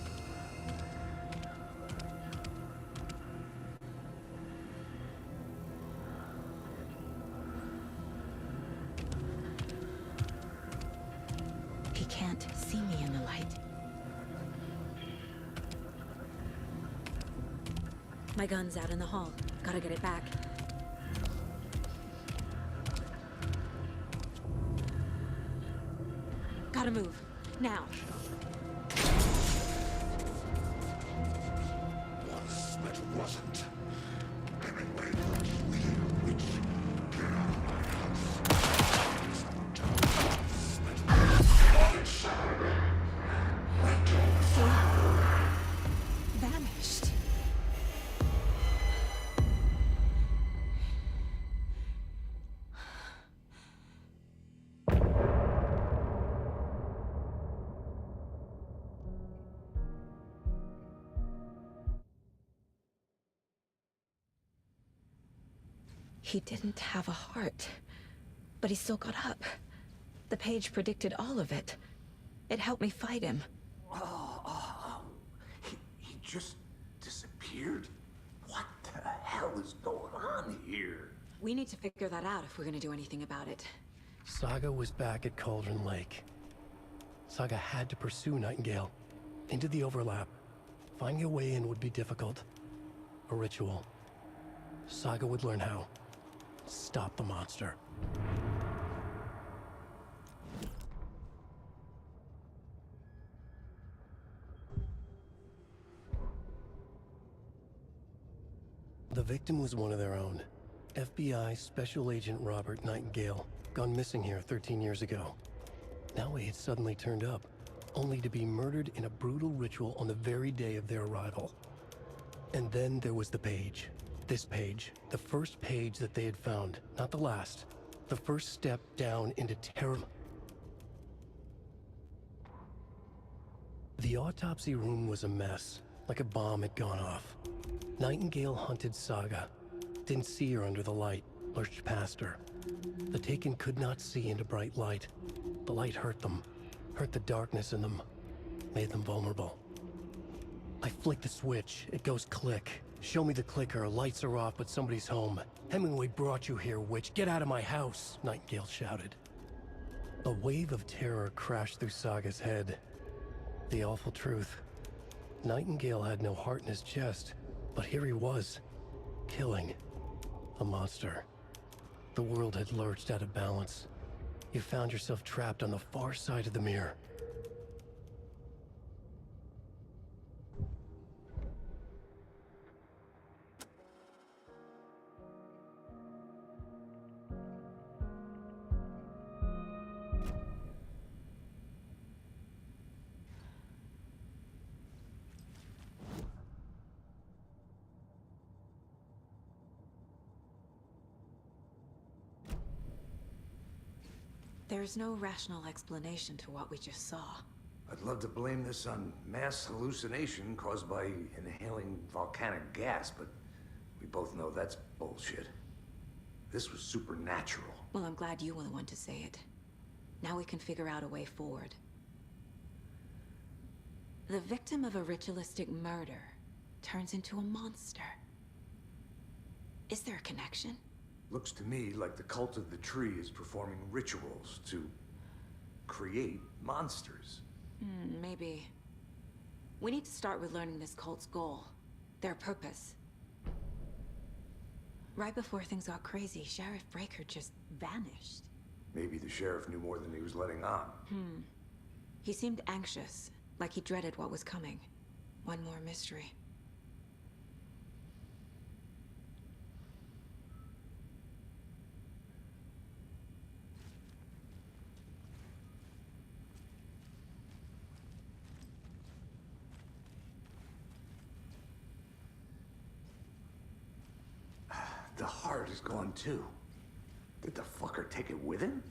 He can't see me in the light. My gun's out in the hall. Gotta get it back. Gotta move. Now. Was that wasn't. Anyway, which get out of my house. Vanished. He didn't have a heart, but he still got up. The page predicted all of it. It helped me fight him. He just disappeared? What the hell is going on here? We need to figure that out if we're gonna do anything about it. Saga was back at Cauldron Lake. Saga had to pursue Nightingale. Into the overlap. Finding a way in would be difficult. A ritual. Saga would learn how. Stop the monster. The victim was one of their own. FBI Special Agent Robert Nightingale, gone missing here 13 years ago. Now he had suddenly turned up, only to be murdered in a brutal ritual on the very day of their arrival. And then there was the page. This page, the first page that they had found, not the last. The first step down into terror. The autopsy room was a mess, like a bomb had gone off. Nightingale hunted Saga. Didn't see her under the light, lurched past her. The Taken could not see into bright light. The light hurt them, hurt the darkness in them, made them vulnerable. I flick the switch, it goes click. Show me the clicker, lights are off, but somebody's home. Hemingway brought you here, witch. Get out of my house, Nightingale shouted. A wave of terror crashed through Saga's head. The awful truth. Nightingale had no heart in his chest, but here he was, killing a monster. The world had lurched out of balance. You found yourself trapped on the far side of the mirror. There's no rational explanation to what we just saw. I'd love to blame this on mass hallucination caused by inhaling volcanic gas, but we both know that's bullshit. This was supernatural. Well, I'm glad you were the one to say it. Now we can figure out a way forward. The victim of a ritualistic murder turns into a monster. Is there a connection? Looks to me like the cult of the tree is performing rituals to create monsters. Maybe. We need to start with learning this cult's goal. Their purpose. Right before things got crazy, Sheriff Breaker just vanished. Maybe the sheriff knew more than he was letting on. He seemed anxious, like he dreaded what was coming. One more mystery. The heart is gone too. Did the fucker take it with him?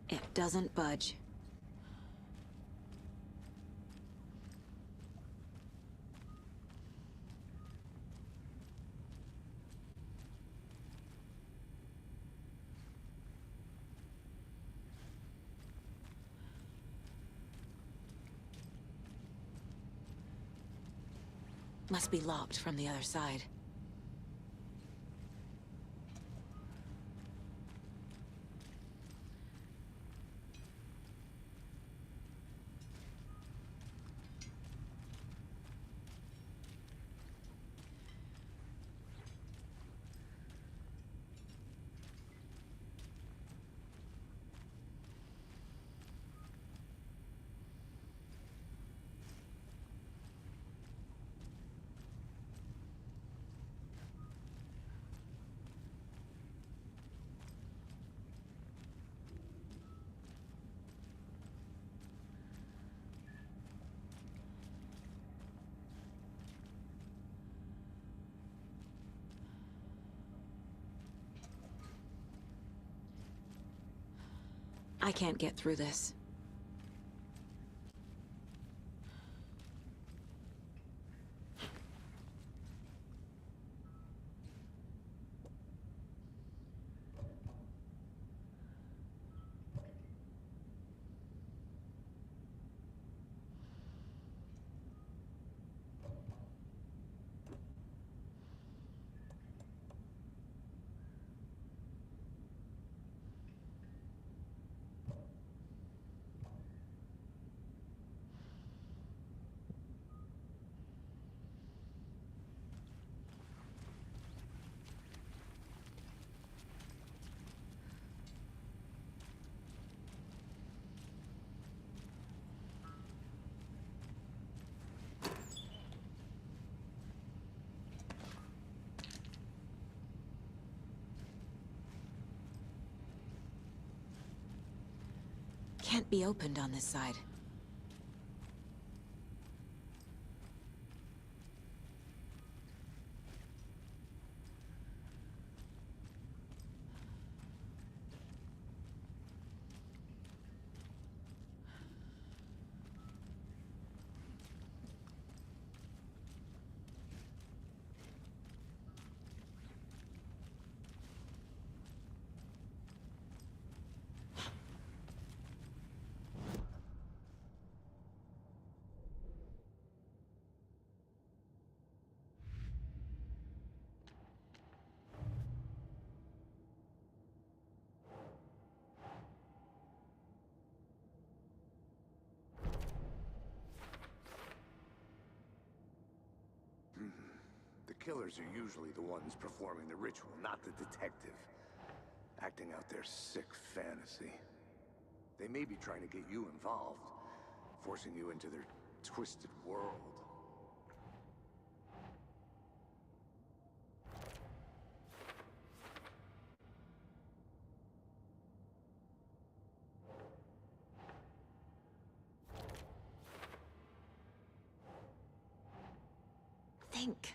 It doesn't budge. Must be locked from the other side. I can't get through this. Can't be opened on this side. The killers are usually the ones performing the ritual, not the detective. Acting out their sick fantasy. They may be trying to get you involved, forcing you into their twisted world. think.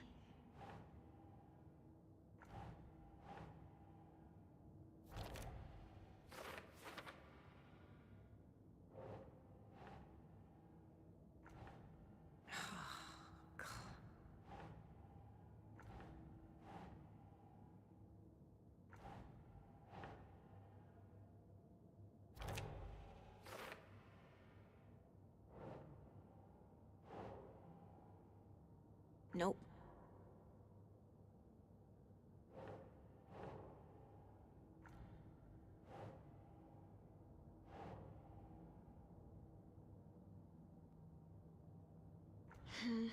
Nope. Hmm.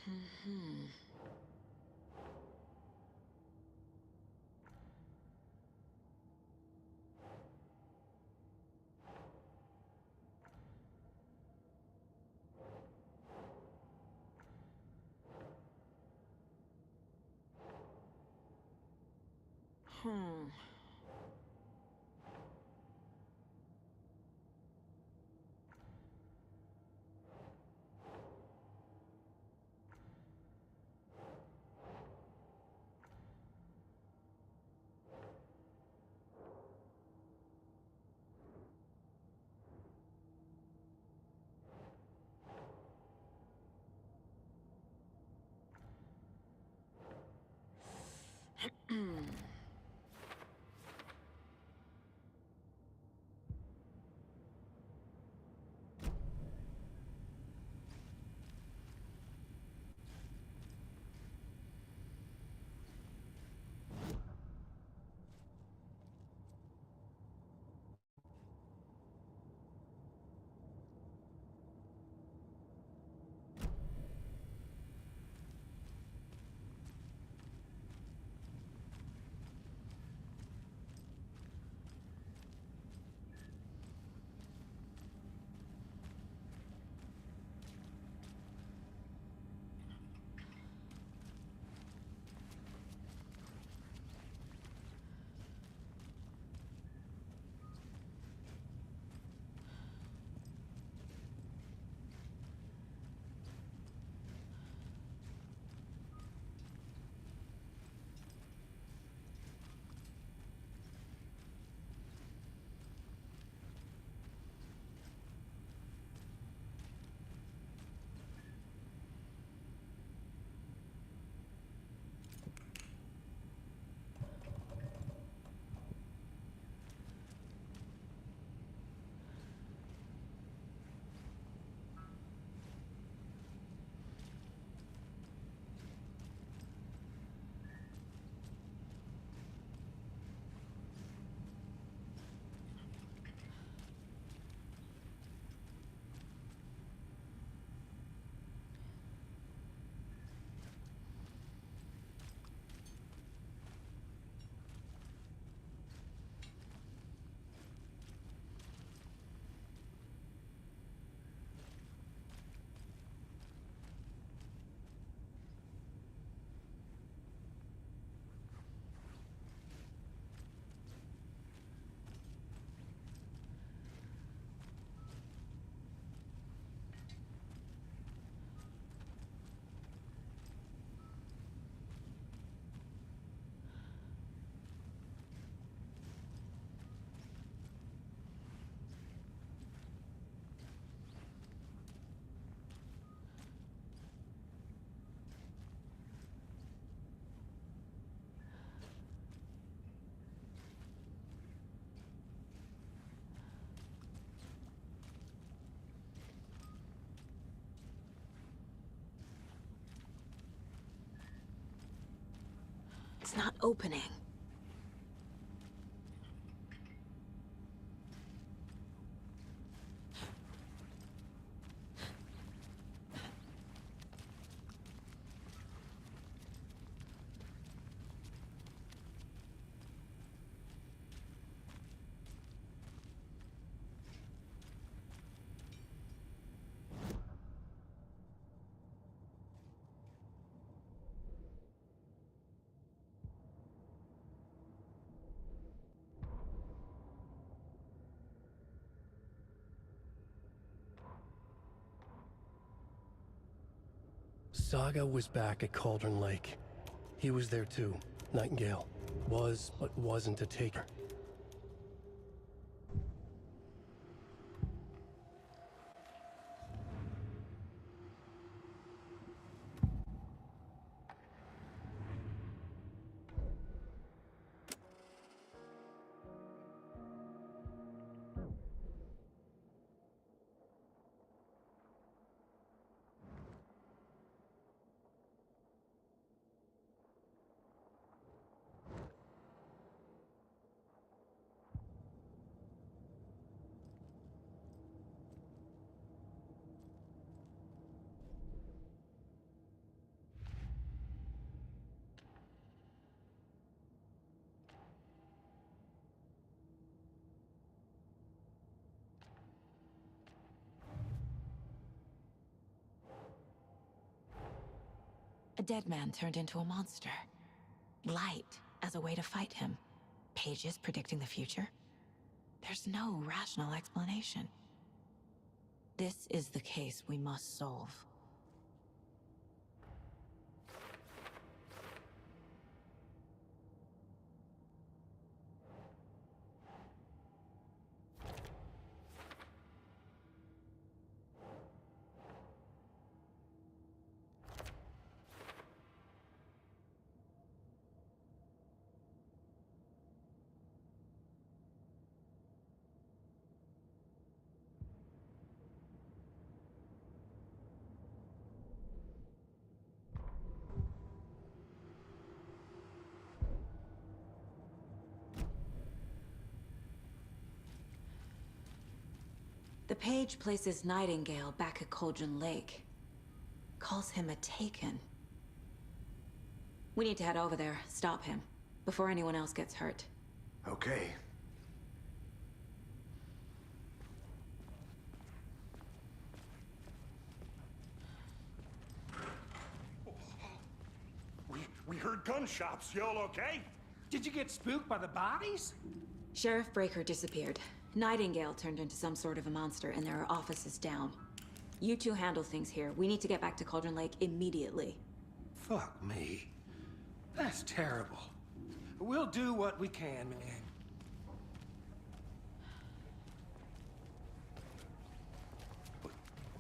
It's not opening. Saga was back at Cauldron Lake. He was there too. Nightingale. Was, but wasn't a taker. A dead man turned into a monster. Light as a way to fight him. Pages predicting the future. There's no rational explanation. This is the case we must solve. The page places Nightingale back at Cauldron Lake. Calls him a Taken. We need to head over there, stop him, before anyone else gets hurt. Okay. We heard gunshots. Y'all okay? Did you get spooked by the bodies? Sheriff Breaker disappeared. Nightingale turned into some sort of a monster, and there are offices down. You two handle things here. We need to get back to Cauldron Lake immediately. Fuck me. That's terrible. We'll do what we can, man. But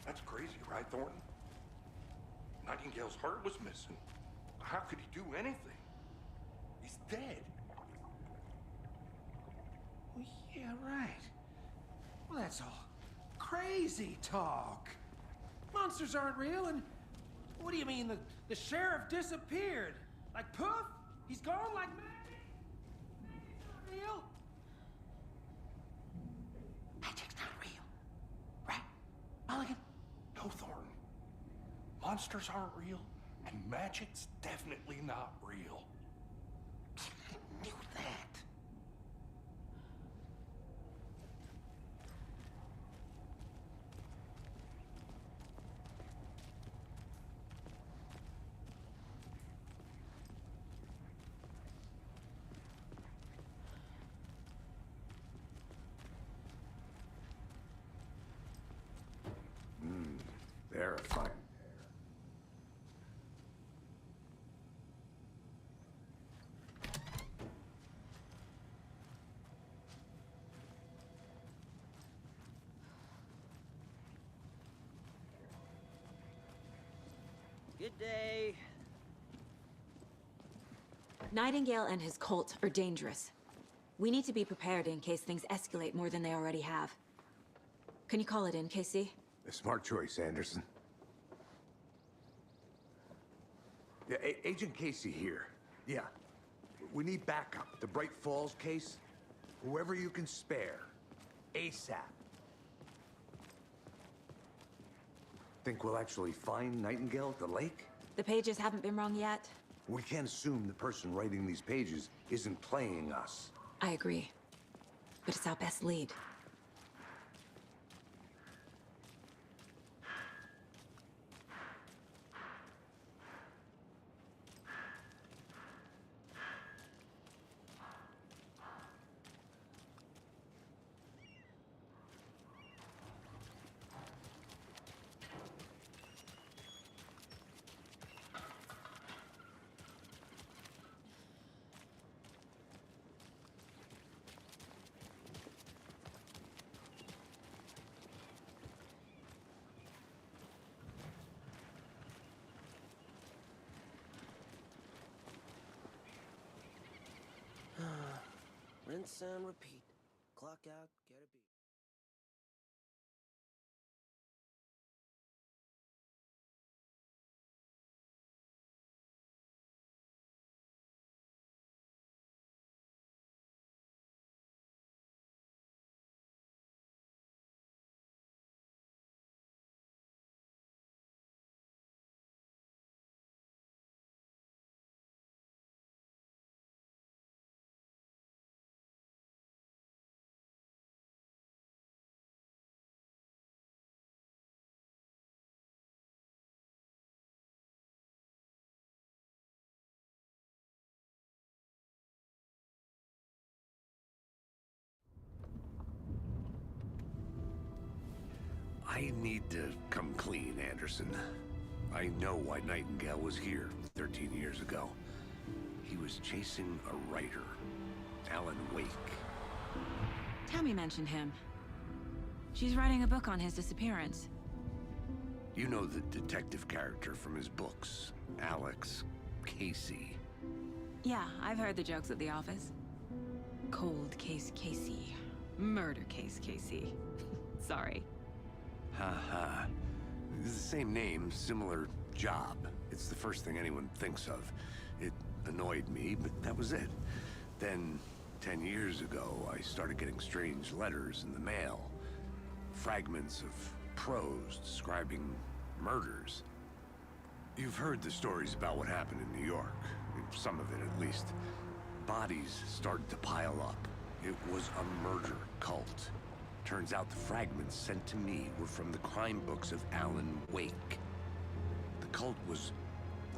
that's crazy, right, Thornton? Nightingale's heart was missing. How could he do anything? He's dead. Well, yeah, right. Well, that's all crazy talk. Monsters aren't real, and what do you mean the sheriff disappeared? Like poof? He's gone like magic? Magic's not real. Magic's not real. Right, Mulligan? No, Thornton. Monsters aren't real, and magic's definitely not real. I knew that. Verifying. Good day. Nightingale and his cult are dangerous. We need to be prepared in case things escalate more than they already have. Can you call it in, KC? A smart choice, Anderson. Yeah, Agent Casey here. Yeah. We need backup. The Bright Falls case. Whoever you can spare. ASAP. Think we'll actually find Nightingale at the lake? The pages haven't been wrong yet. We can't assume the person writing these pages isn't playing us. I agree. But it's our best lead. rinse and repeat. Clock out, get a beat. I need to come clean, Anderson. I know why Nightingale was here 13 years ago. He was chasing a writer, Alan Wake. Tammy mentioned him. She's writing a book on his disappearance. You know the detective character from his books, Alex Casey. Yeah, I've heard the jokes at the office. Cold case Casey. Murder case Casey. Sorry. Ha. It's the same name, similar job. It's the first thing anyone thinks of. It annoyed me, but that was it. Then, 10 years ago, I started getting strange letters in the mail. Fragments of prose describing murders. You've heard the stories about what happened in New York. Some of it, at least. Bodies started to pile up. It was a murder cult. Turns out the fragments sent to me were from the crime books of Alan Wake. The cult was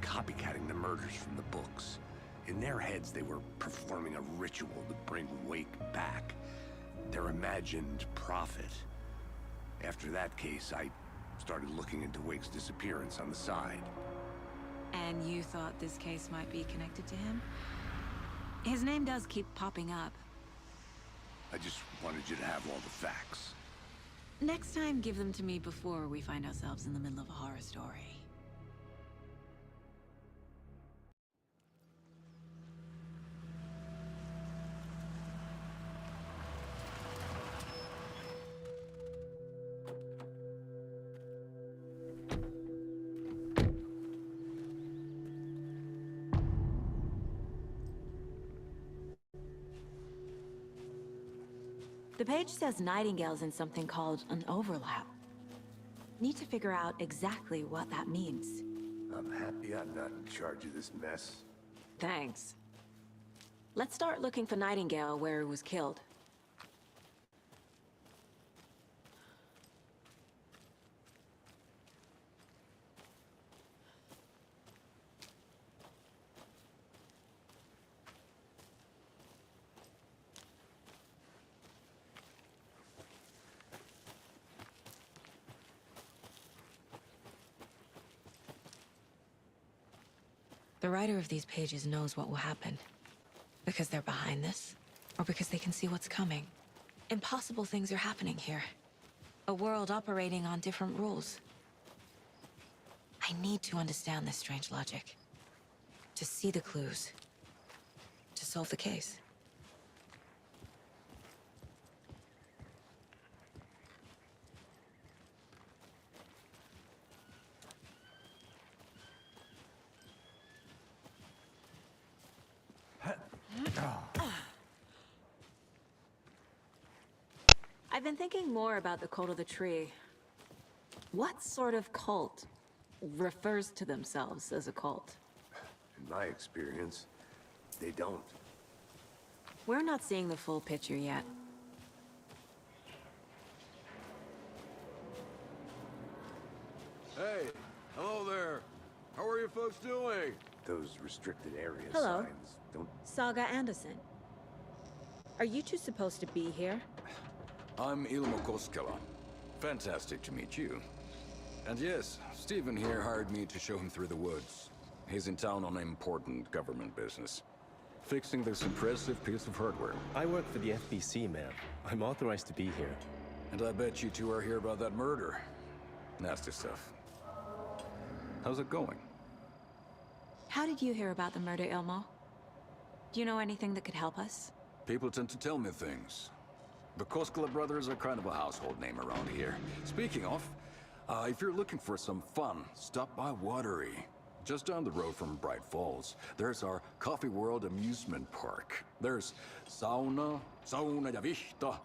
copycatting the murders from the books. In their heads, they were performing a ritual to bring Wake back. Their imagined prophet. After that case, I started looking into Wake's disappearance on the side. And you thought this case might be connected to him? His name does keep popping up. I just wanted you to have all the facts. Next time, give them to me before we find ourselves in the middle of a horror story. The page says Nightingale's in something called an overlap. Need to figure out exactly what that means. I'm happy I'm not in charge of this mess. Thanks. Let's start looking for Nightingale where he was killed. The writer of these pages knows what will happen. Because they're behind this, or because they can see what's coming. Impossible things are happening here. A world operating on different rules. I need to understand this strange logic. To see the clues. To solve the case. I've been thinking more about the cult of the tree. What sort of cult refers to themselves as a cult? In my experience, they don't. We're not seeing the full picture yet. Hey, hello there. How are you folks doing? Those restricted area Hello. signs don't... Saga Anderson. Are you two supposed to be here? I'm Ilmo Koskela. Fantastic to meet you. And yes, Stephen here hired me to show him through the woods. He's in town on important government business. Fixing this impressive piece of hardware. I work for the FBC, ma'am. I'm authorized to be here. And I bet you two are here about that murder. Nasty stuff. How's it going? How did you hear about the murder, Ilmo? Do you know anything that could help us? People tend to tell me things. The Koskela brothers are kind of a household name around here. Speaking of, if you're looking for some fun, stop by Watery. Just down the road from Bright Falls, there's our Coffee World amusement park. There's sauna ja vihta.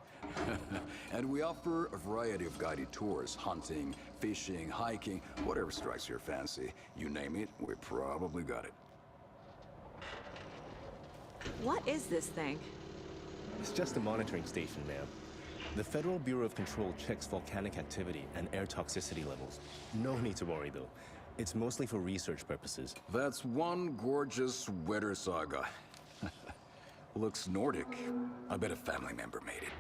And we offer a variety of guided tours, hunting, fishing, hiking, whatever strikes your fancy. You name it, we probably got it. What is this thing? It's just a monitoring station, ma'am. The Federal Bureau of Control checks volcanic activity and air toxicity levels. No need to worry, though. It's mostly for research purposes. That's one gorgeous sweater saga. Looks Nordic. I bet a family member made it.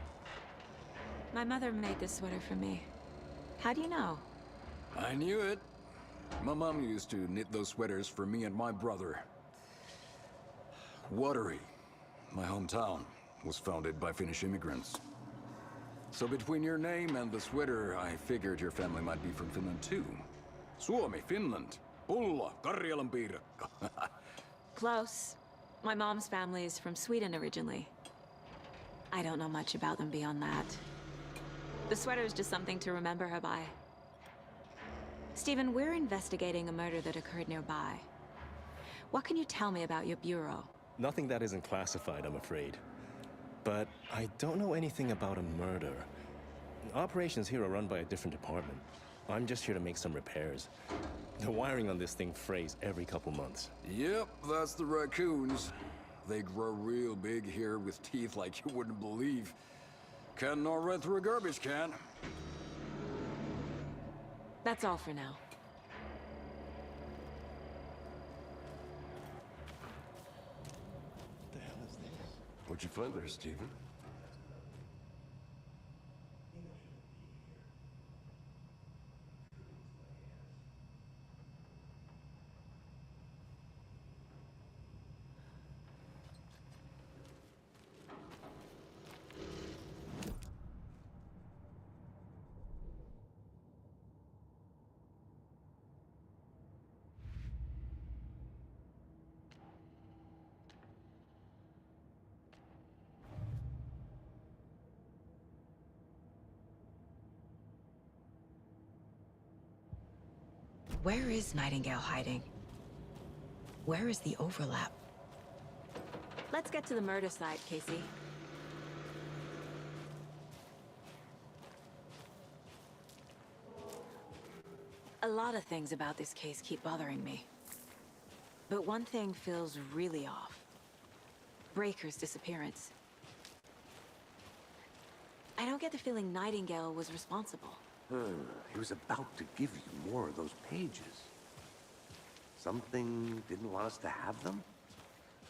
My mother made this sweater for me. How do you know? I knew it. My mom used to knit those sweaters for me and my brother. Watery, my hometown, was founded by Finnish immigrants. So between your name and the sweater, I figured your family might be from Finland too. Suomi, Finland. Pulla, Karjalan piirakka. Close. My mom's family is from Sweden originally. I don't know much about them beyond that. The sweater is just something to remember her by. Stephen, we're investigating a murder that occurred nearby. What can you tell me about your bureau? Nothing that isn't classified, I'm afraid. But I don't know anything about a murder. Operations here are run by a different department. I'm just here to make some repairs. The wiring on this thing frays every couple months. Yep, that's the raccoons. They grow real big here with teeth like you wouldn't believe. Can't gnaw right through a garbage can. That's all for now. What the hell is this? What'd you find there, Stephen? Where is Nightingale hiding? Where is the overlap? Let's get to the murder site, Casey. A lot of things about this case keep bothering me. But one thing feels really off. Breaker's disappearance. I don't get the feeling Nightingale was responsible. He was about to give you more of those pages. Something didn't want us to have them?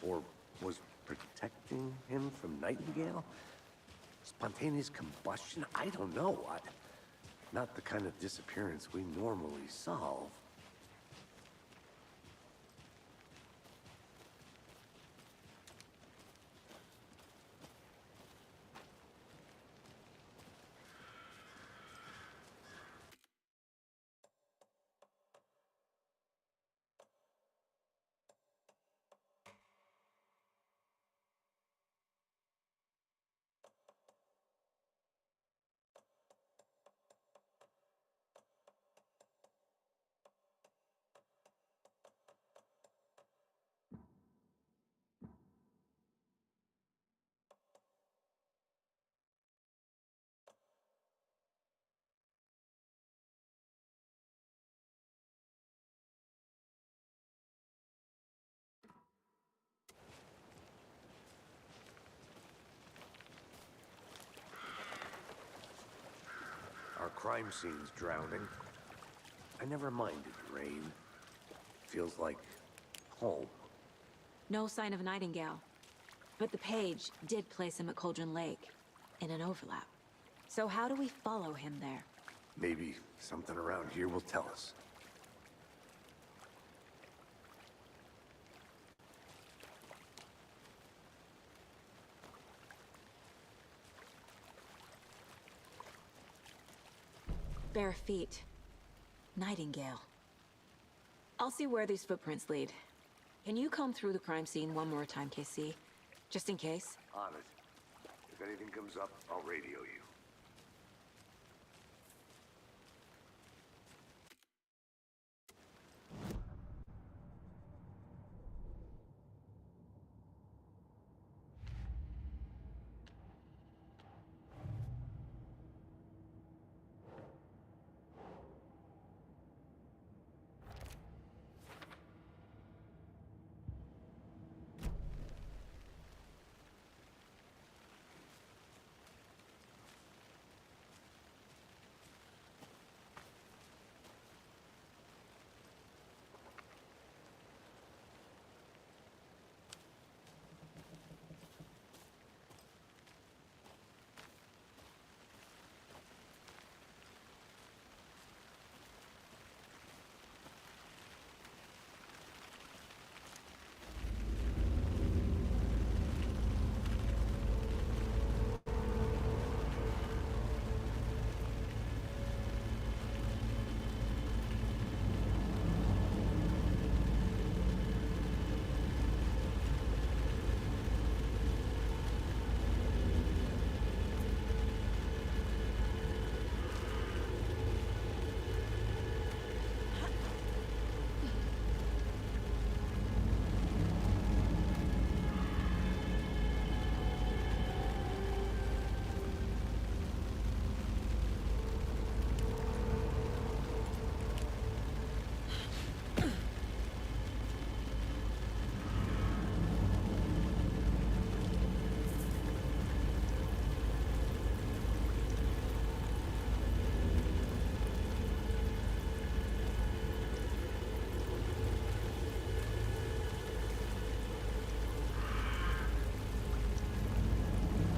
Or was protecting him from Nightingale? Spontaneous combustion? I don't know. Not the kind of disappearance we normally solve. Our crime scene's drowning. I never minded rain. Feels like home. No sign of Nightingale. But the page did place him at Cauldron Lake, in an overlap. So how do we follow him there? Maybe something around here will tell us. Bare feet. Nightingale. I'll see where these footprints lead. Can you comb through the crime scene one more time, KC? Just in case? On it. If anything comes up, I'll radio you.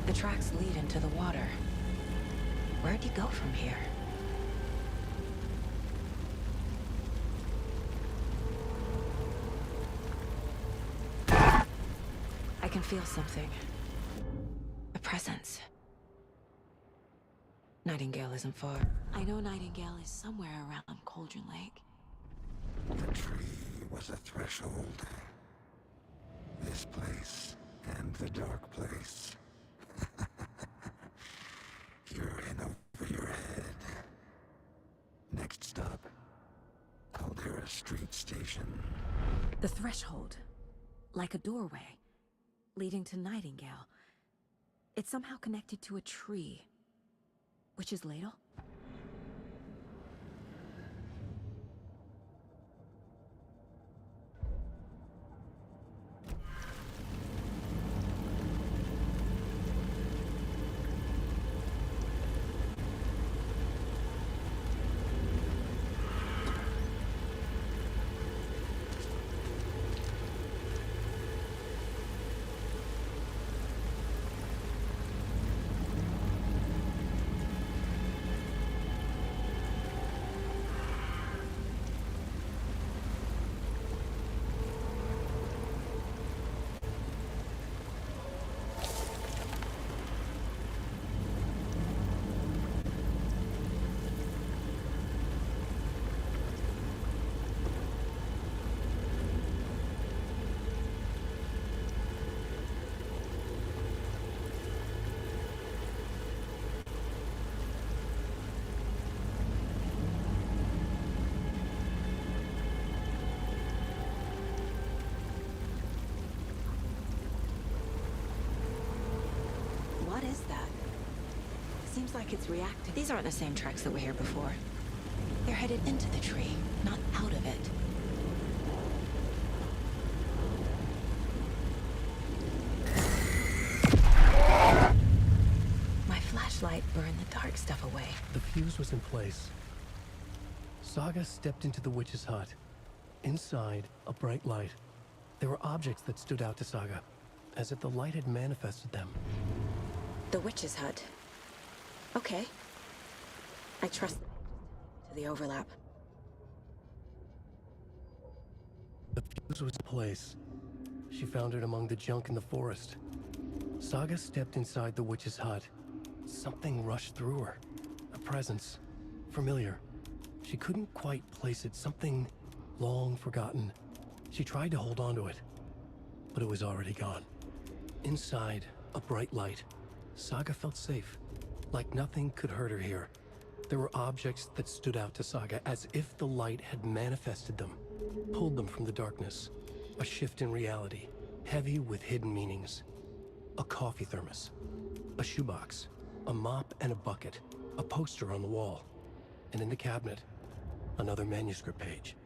The tracks lead into the water. Where'd you go from here? I can feel something. A presence. Nightingale isn't far. I know Nightingale is somewhere around Cauldron Lake. The tree was a threshold. This place and the dark place. You're in over your head. Next stop, Caldera Street Station. The threshold. Like a doorway. Leading to Nightingale. It's somehow connected to a tree. Witch's Ladle? What is that? Seems like it's reacting. These aren't the same tracks that were here before. They're headed into the tree, not out of it. My flashlight burned the dark stuff away. The fuse was in place. Saga stepped into the witch's hut. Inside, a bright light. There were objects that stood out to Saga, as if the light had manifested them. The witch's hut. Okay. I trust to the overlap. The fuse was in place. She found it among the junk in the forest. Saga stepped inside the witch's hut. Something rushed through her. A presence. Familiar. She couldn't quite place it. Something long forgotten. She tried to hold on to it, but it was already gone. Inside, a bright light. Saga felt safe, like nothing could hurt her here. There were objects that stood out to Saga as if the light had manifested them, pulled them from the darkness. A shift in reality, heavy with hidden meanings. A coffee thermos, a shoebox, a mop and a bucket, a poster on the wall, and in the cabinet, another manuscript page.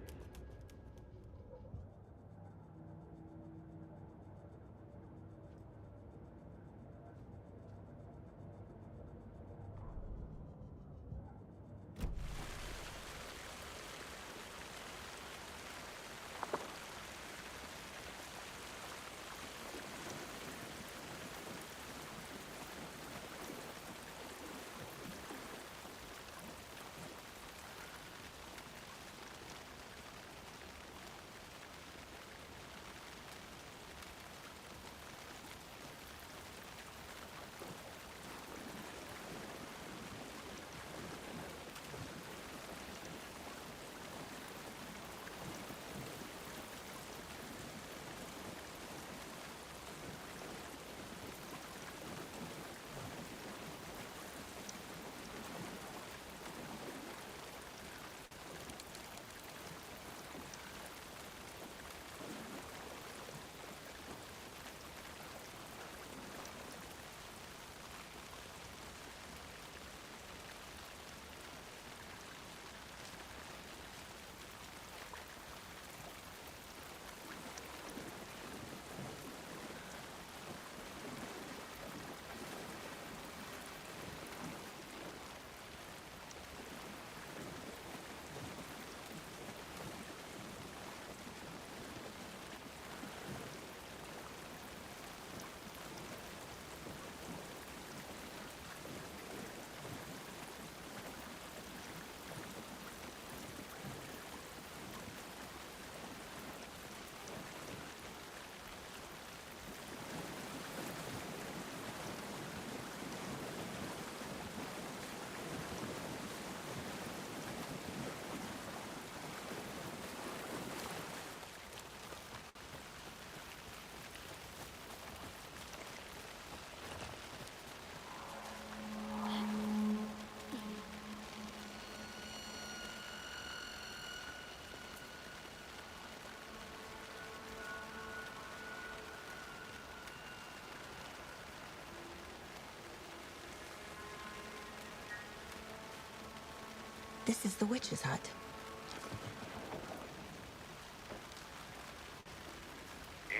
This is the witch's hut.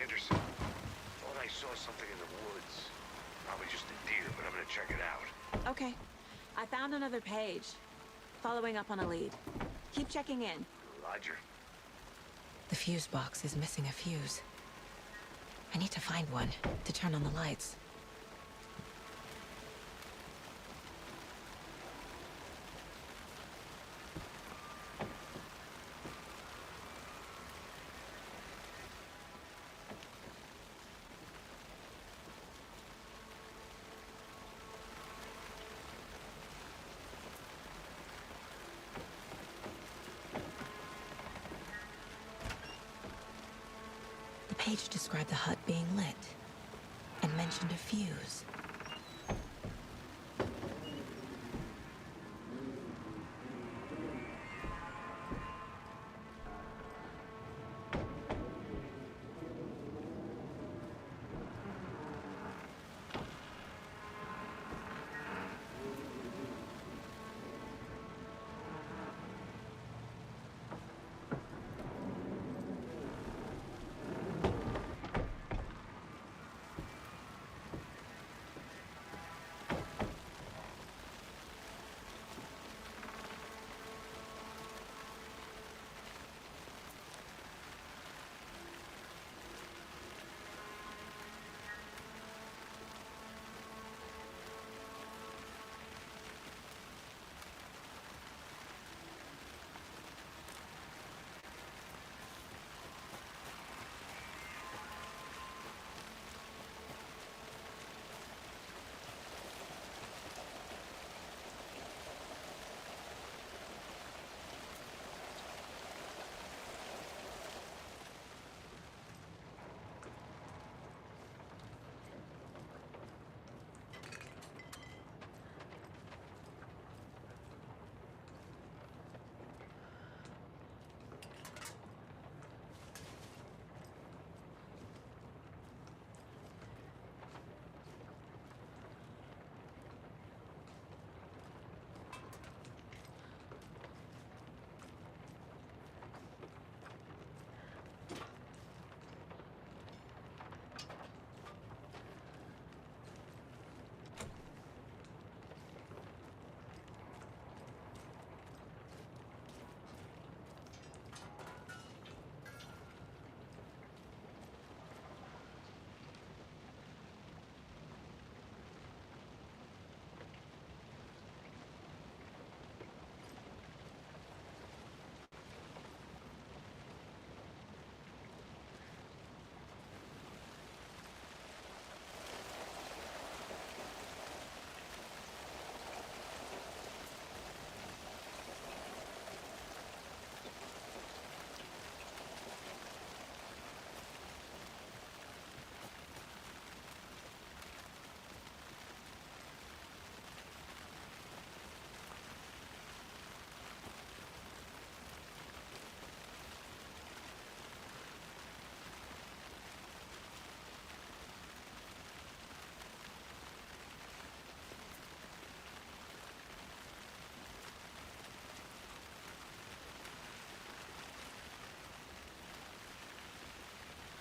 Anderson, thought I saw something in the woods. Probably just a deer, but I'm gonna check it out. Okay. I found another page. Following up on a lead. Keep checking in. Roger. The fuse box is missing a fuse. I need to find one to turn on the lights. The page described the hut being lit and mentioned a fuse.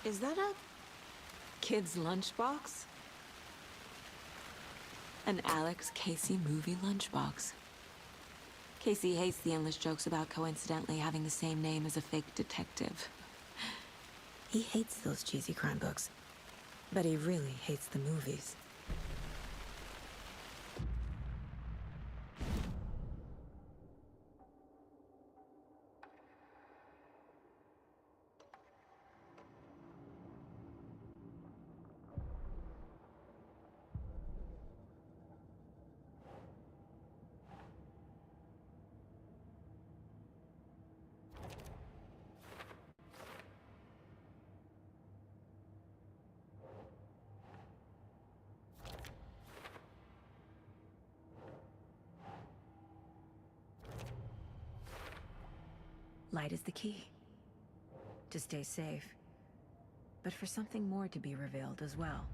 Is that a kid's lunchbox? An Alex Casey movie lunchbox. Casey hates the endless jokes about coincidentally having the same name as a fake detective. He hates those cheesy crime books, but he really hates the movies. Light is the key. To stay safe, but for something more to be revealed as well.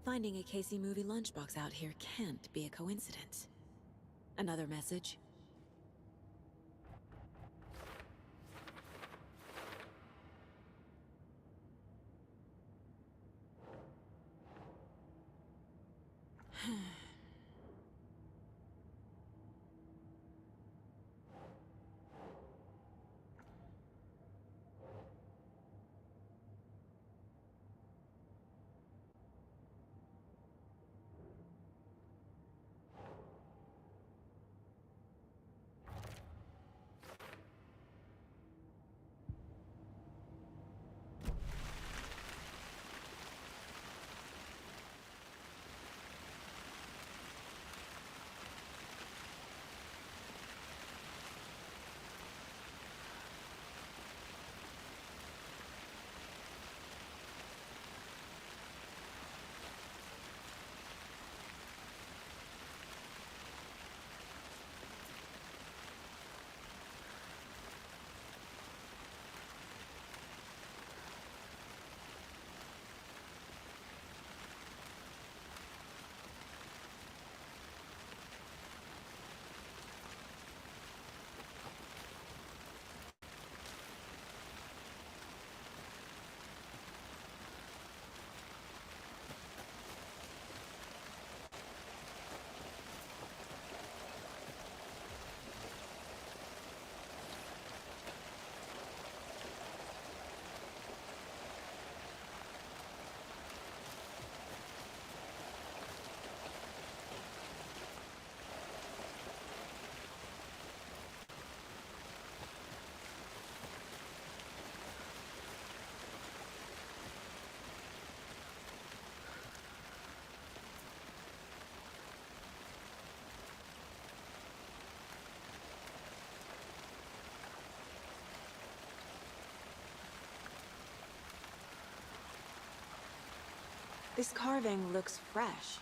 Finding a Casey movie lunchbox out here can't be a coincidence. Another message? This carving looks fresh.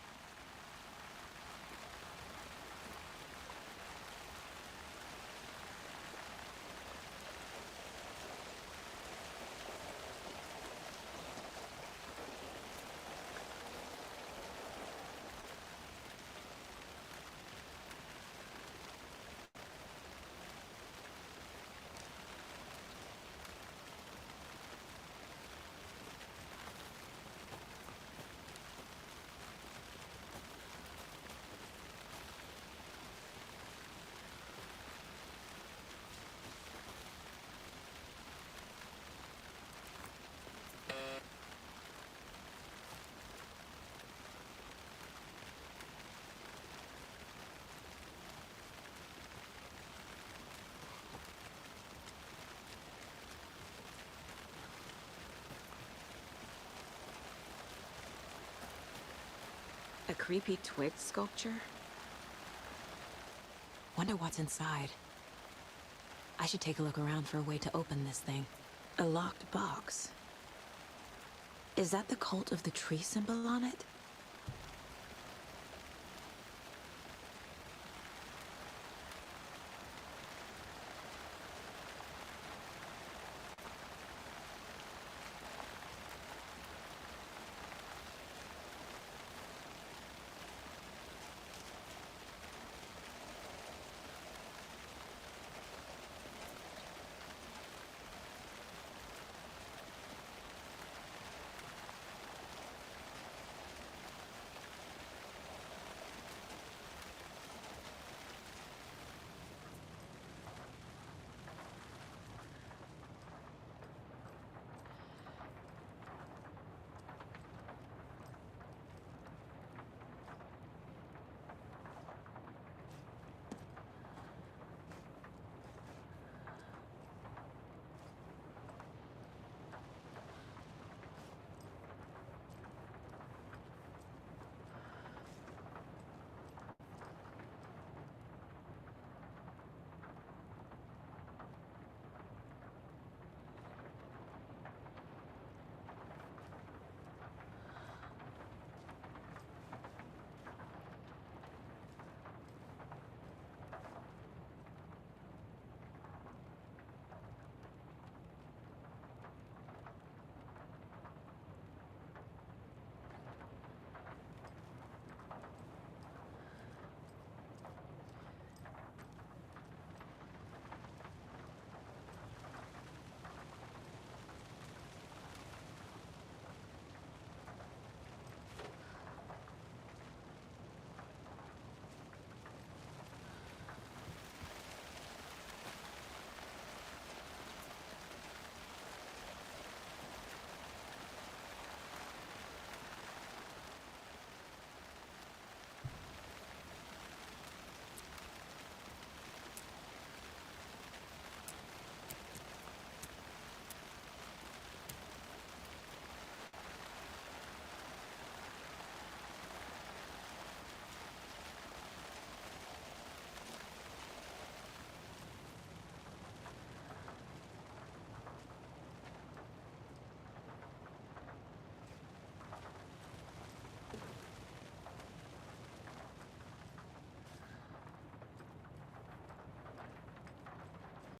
A creepy twig sculpture? Wonder what's inside. I should take a look around for a way to open this thing. A locked box. Is that the cult of the tree symbol on it?